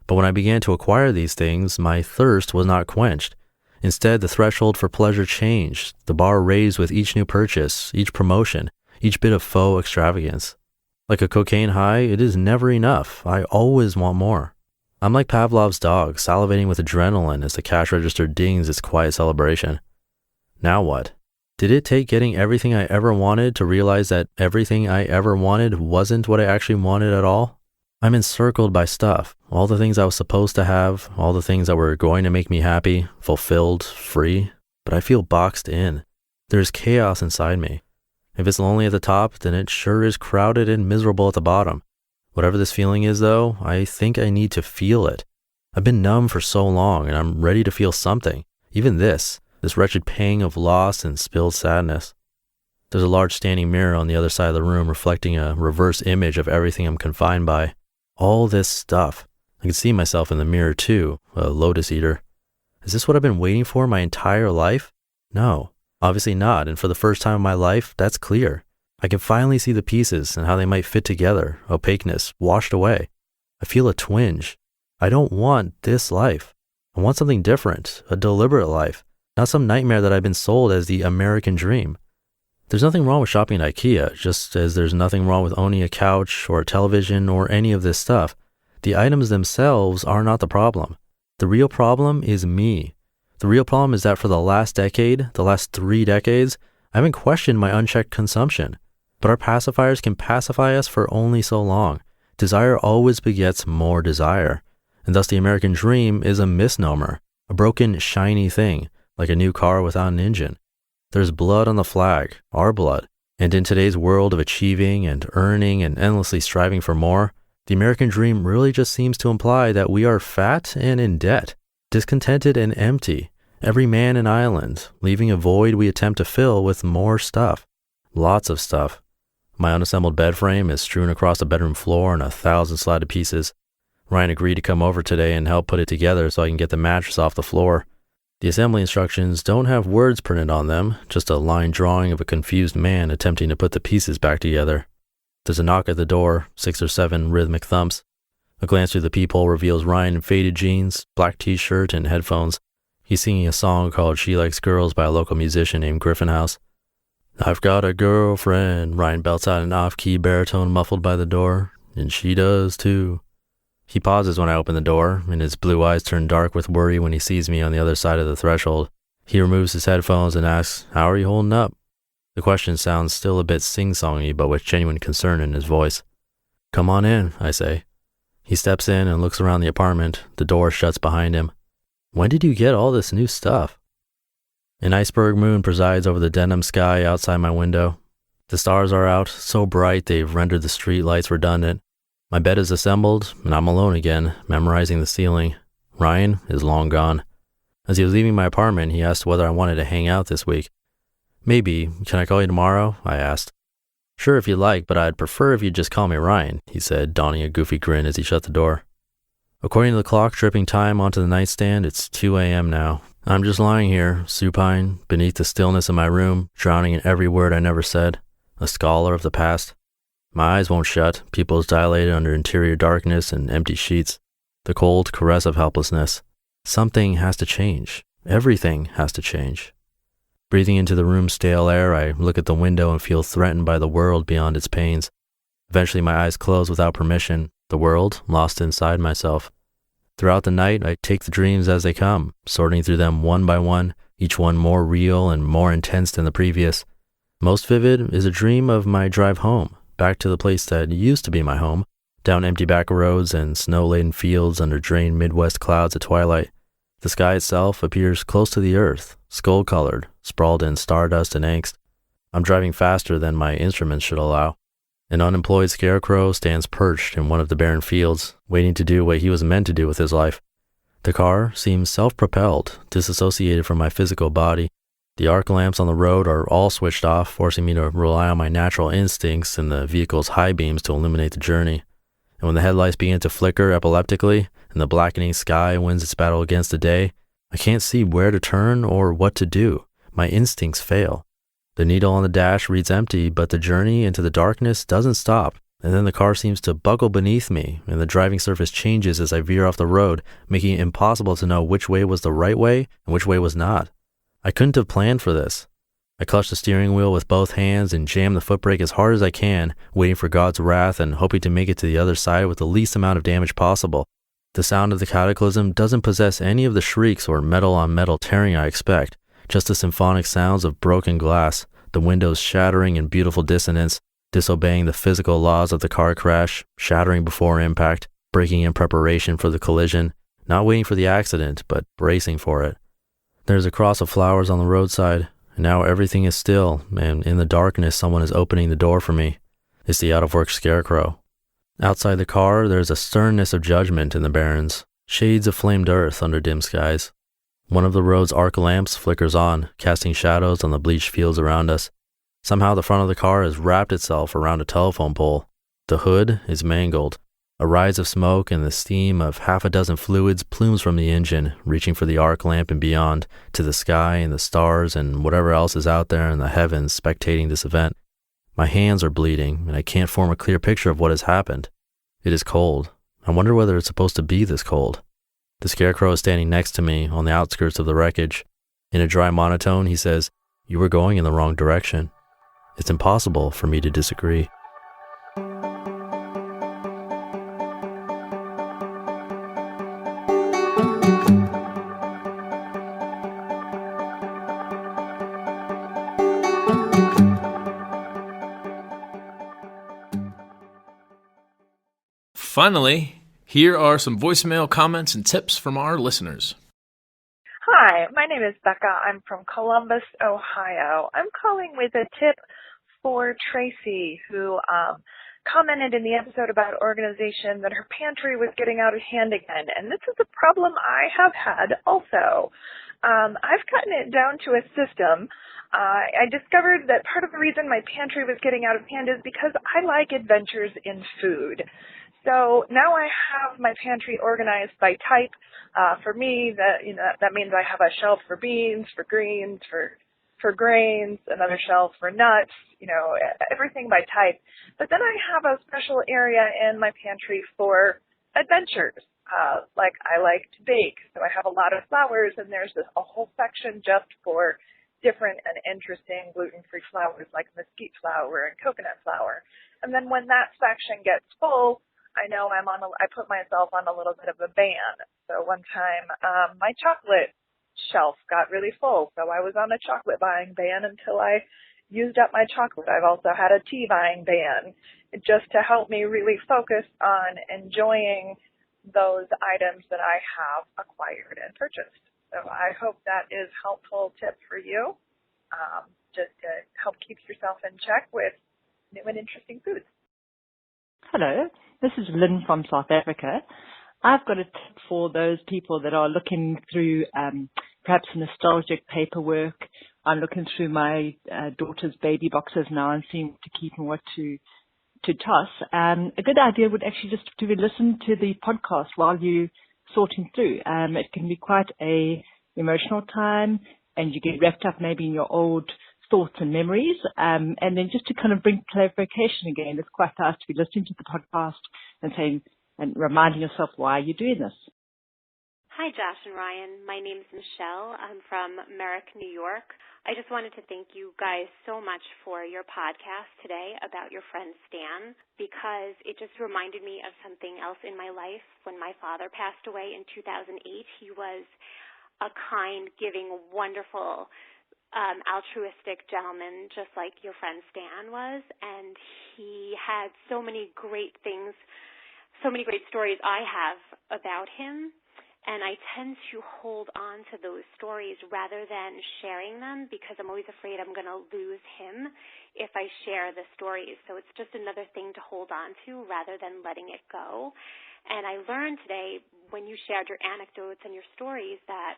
Speaker 3: But when I began to acquire these things, my thirst was not quenched. Instead, the threshold for pleasure changed, the bar raised with each new purchase, each promotion, each bit of faux extravagance. Like a cocaine high, it is never enough. I always want more. I'm like Pavlov's dog, salivating with adrenaline as the cash register dings its quiet celebration. Now what? Did it take getting everything I ever wanted to realize that everything I ever wanted wasn't what I actually wanted at all? I'm encircled by stuff, all the things I was supposed to have, all the things that were going to make me happy, fulfilled, free, but I feel boxed in. There's chaos inside me. If it's lonely at the top, then it sure is crowded and miserable at the bottom. Whatever this feeling is though, I think I need to feel it. I've been numb for so long and I'm ready to feel something, even this wretched pang of loss and spilled sadness. There's a large standing mirror on the other side of the room reflecting a reverse image of everything I'm confined by. All this stuff. I can see myself in the mirror too, a lotus eater. Is this what I've been waiting for my entire life? No, obviously not, and for the first time in my life, that's clear. I can finally see the pieces and how they might fit together, opaqueness washed away. I feel a twinge. I don't want this life. I want something different, a deliberate life, not some nightmare that I've been sold as the American dream. There's nothing wrong with shopping at IKEA, just as there's nothing wrong with owning a couch or a television or any of this stuff. The items themselves are not the problem. The real problem is me. The real problem is that for the last decade, the last 3 decades, I haven't questioned my unchecked consumption. But our pacifiers can pacify us for only so long. Desire always begets more desire. And thus the American dream is a misnomer, a broken, shiny thing, like a new car without an engine. There's blood on the flag, our blood. And in today's world of achieving and earning and endlessly striving for more, the American dream really just seems to imply that we are fat and in debt, discontented and empty, every man an island, leaving a void we attempt to fill with more stuff. Lots of stuff. My unassembled bed frame is strewn across the bedroom floor in 1,000 slatted pieces. Ryan agreed to come over today and help put it together so I can get the mattress off the floor. The assembly instructions don't have words printed on them, just a line drawing of a confused man attempting to put the pieces back together. There's a knock at the door, 6 or 7 rhythmic thumps. A glance through the peephole reveals Ryan in faded jeans, black t-shirt, and headphones. He's singing a song called She Likes Girls by a local musician named Griffin House. I've got a girlfriend, Ryan belts out an off-key baritone muffled by the door, and she does too. He pauses when I open the door, and his blue eyes turn dark with worry when he sees me on the other side of the threshold. He removes his headphones and asks, "How are you holding up?" The question sounds still a bit sing-songy, but with genuine concern in his voice. "Come on in," I say. He steps in and looks around the apartment. The door shuts behind him. "When did you get all this new stuff?" An iceberg moon presides over the denim sky outside my window. The stars are out, so bright they've rendered the street lights redundant. My bed is assembled, and I'm alone again, memorizing the ceiling. Ryan is long gone. As he was leaving my apartment, he asked whether I wanted to hang out this week. "Maybe. Can I call you tomorrow?" I asked. "Sure, if you'd like, but I'd prefer if you'd just call me Ryan," he said, donning a goofy grin as he shut the door. According to the clock dripping time onto the nightstand, it's 2 a.m. now. I'm just lying here, supine, beneath the stillness of my room, drowning in every word I never said, a scholar of the past. My eyes won't shut, pupils dilated under interior darkness and empty sheets. The cold caress of helplessness. Something has to change. Everything has to change. Breathing into the room's stale air, I look at the window and feel threatened by the world beyond its pains. Eventually my eyes close without permission, the world lost inside myself. Throughout the night, I take the dreams as they come, sorting through them one by one, each one more real and more intense than the previous. Most vivid is a dream of my drive home, back to the place that used to be my home, down empty back roads and snow-laden fields under drained Midwest clouds at twilight. The sky itself appears close to the earth, skull-colored, sprawled in stardust and angst. I'm driving faster than my instruments should allow. An unemployed scarecrow stands perched in one of the barren fields, waiting to do what he was meant to do with his life. The car seems self-propelled, disassociated from my physical body. The arc lamps on the road are all switched off, forcing me to rely on my natural instincts and the vehicle's high beams to illuminate the journey. And when the headlights begin to flicker epileptically and the blackening sky wins its battle against the day, I can't see where to turn or what to do. My instincts fail. The needle on the dash reads empty, but the journey into the darkness doesn't stop, and then the car seems to buckle beneath me, and the driving surface changes as I veer off the road, making it impossible to know which way was the right way and which way was not. I couldn't have planned for this. I clutch the steering wheel with both hands and jam the foot brake as hard as I can, waiting for God's wrath and hoping to make it to the other side with the least amount of damage possible. The sound of the cataclysm doesn't possess any of the shrieks or metal-on-metal tearing I expect, just the symphonic sounds of broken glass, the windows shattering in beautiful dissonance, disobeying the physical laws of the car crash, shattering before impact, braking in preparation for the collision, not waiting for the accident, but bracing for it. There's a cross of flowers on the roadside, and now everything is still, and in the darkness someone is opening the door for me. It's the out-of-work scarecrow. Outside the car, there's a sternness of judgment in the barrens, shades of flamed earth under dim skies. One of the road's arc lamps flickers on, casting shadows on the bleached fields around us. Somehow the front of the car has wrapped itself around a telephone pole. The hood is mangled. A rise of smoke and the steam of half a dozen fluids plumes from the engine, reaching for the arc lamp and beyond, to the sky and the stars and whatever else is out there in the heavens spectating this event. My hands are bleeding, and I can't form a clear picture of what has happened. It is cold. I wonder whether it's supposed to be this cold. The scarecrow is standing next to me on the outskirts of the wreckage. In a dry monotone, he says, "You were going in the wrong direction." It's impossible for me to disagree.
Speaker 4: Finally, here are some voicemail comments and tips from our listeners.
Speaker 5: Hi, my name is Becca. I'm from Columbus, Ohio. I'm calling with a tip for Tracy, who commented in the episode about organization that her pantry was getting out of hand again. And this is a problem I have had also. I've gotten it down to a system. I discovered that part of the reason my pantry was getting out of hand is because I like adventures in food. So now I have my pantry organized by type. For me, that means I have a shelf for beans, for greens, for grains, another shelf for nuts, everything by type. But then I have a special area in my pantry for adventures. Like I like to bake, so I have a lot of flours, and there's a whole section just for different and interesting gluten-free flours like mesquite flour and coconut flour. And then when that section gets full, I know I put myself on a little bit of a ban. So one time, my chocolate shelf got really full, so I was on a chocolate buying ban until I used up my chocolate. I've also had a tea buying ban, just to help me really focus on enjoying those items that I have acquired and purchased. So I hope that is a helpful tip for you, just to help keep yourself in check with new and interesting foods.
Speaker 6: Hello, this is Lynn from South Africa. I've got a tip for those people that are looking through perhaps nostalgic paperwork. I'm looking through my daughter's baby boxes now and seeing what to keep and what to toss. A good idea would actually just to listen to the podcast while you're sorting through. It can be quite a emotional time, and you get wrapped up maybe in your old thoughts and memories, and then just to kind of bring clarification again, it's quite nice to be listening to the podcast and saying and reminding yourself why you're doing this.
Speaker 7: Hi, Josh and Ryan. My name is Michelle. I'm from Merrick, New York. I just wanted to thank you guys so much for your podcast today about your friend Stan, because it just reminded me of something else in my life. When my father passed away in 2008, he was a kind, giving, wonderful, altruistic gentleman, just like your friend Stan was, and he had so many great things, so many great stories I have about him, And I tend to hold on to those stories rather than sharing them because I'm always afraid I'm going to lose him if I share the stories. So it's just another thing to hold on to rather than letting it go. And I learned today when you shared your anecdotes and your stories that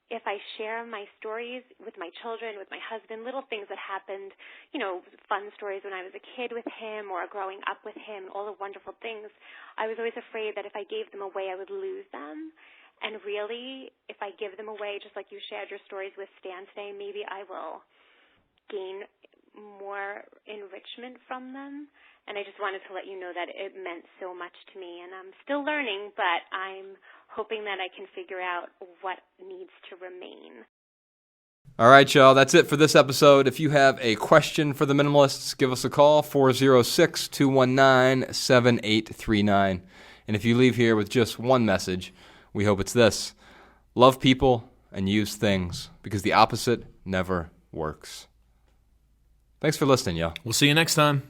Speaker 7: if I share my stories with my children, with my husband, little things that happened, fun stories when I was a kid with him or growing up with him, all the wonderful things, I was always afraid that if I gave them away, I would lose them. And really, if I give them away, just like you shared your stories with Stan today, maybe I will gain more enrichment from them. And I just wanted to let you know that it meant so much to me. And I'm still learning, but I'm hoping that I can figure out what needs to remain.
Speaker 2: All right, y'all, that's it for this episode. If you have a question for the Minimalists, give us a call, 406-219-7839. And if you leave here with just one message, we hope it's this: love people and use things, because the opposite never works. Thanks for listening, y'all.
Speaker 4: We'll see you next time.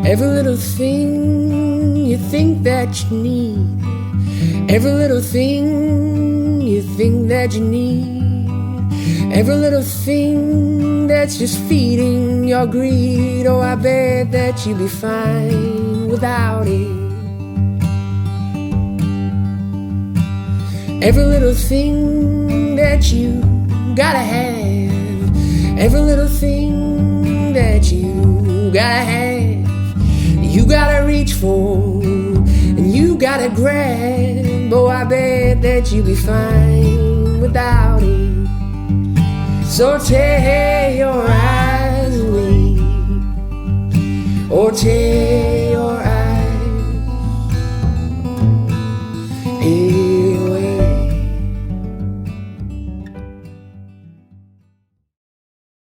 Speaker 1: Every little thing you think that you need, every little thing you think that you need, every little thing that's just feeding your greed. Oh, I bet that you'd be fine without it. Every little thing that you gotta have, every little thing that you gotta have, you gotta reach for, and you gotta grab. Oh, I bet that you'd be fine without it. So tear your eyes away, or tear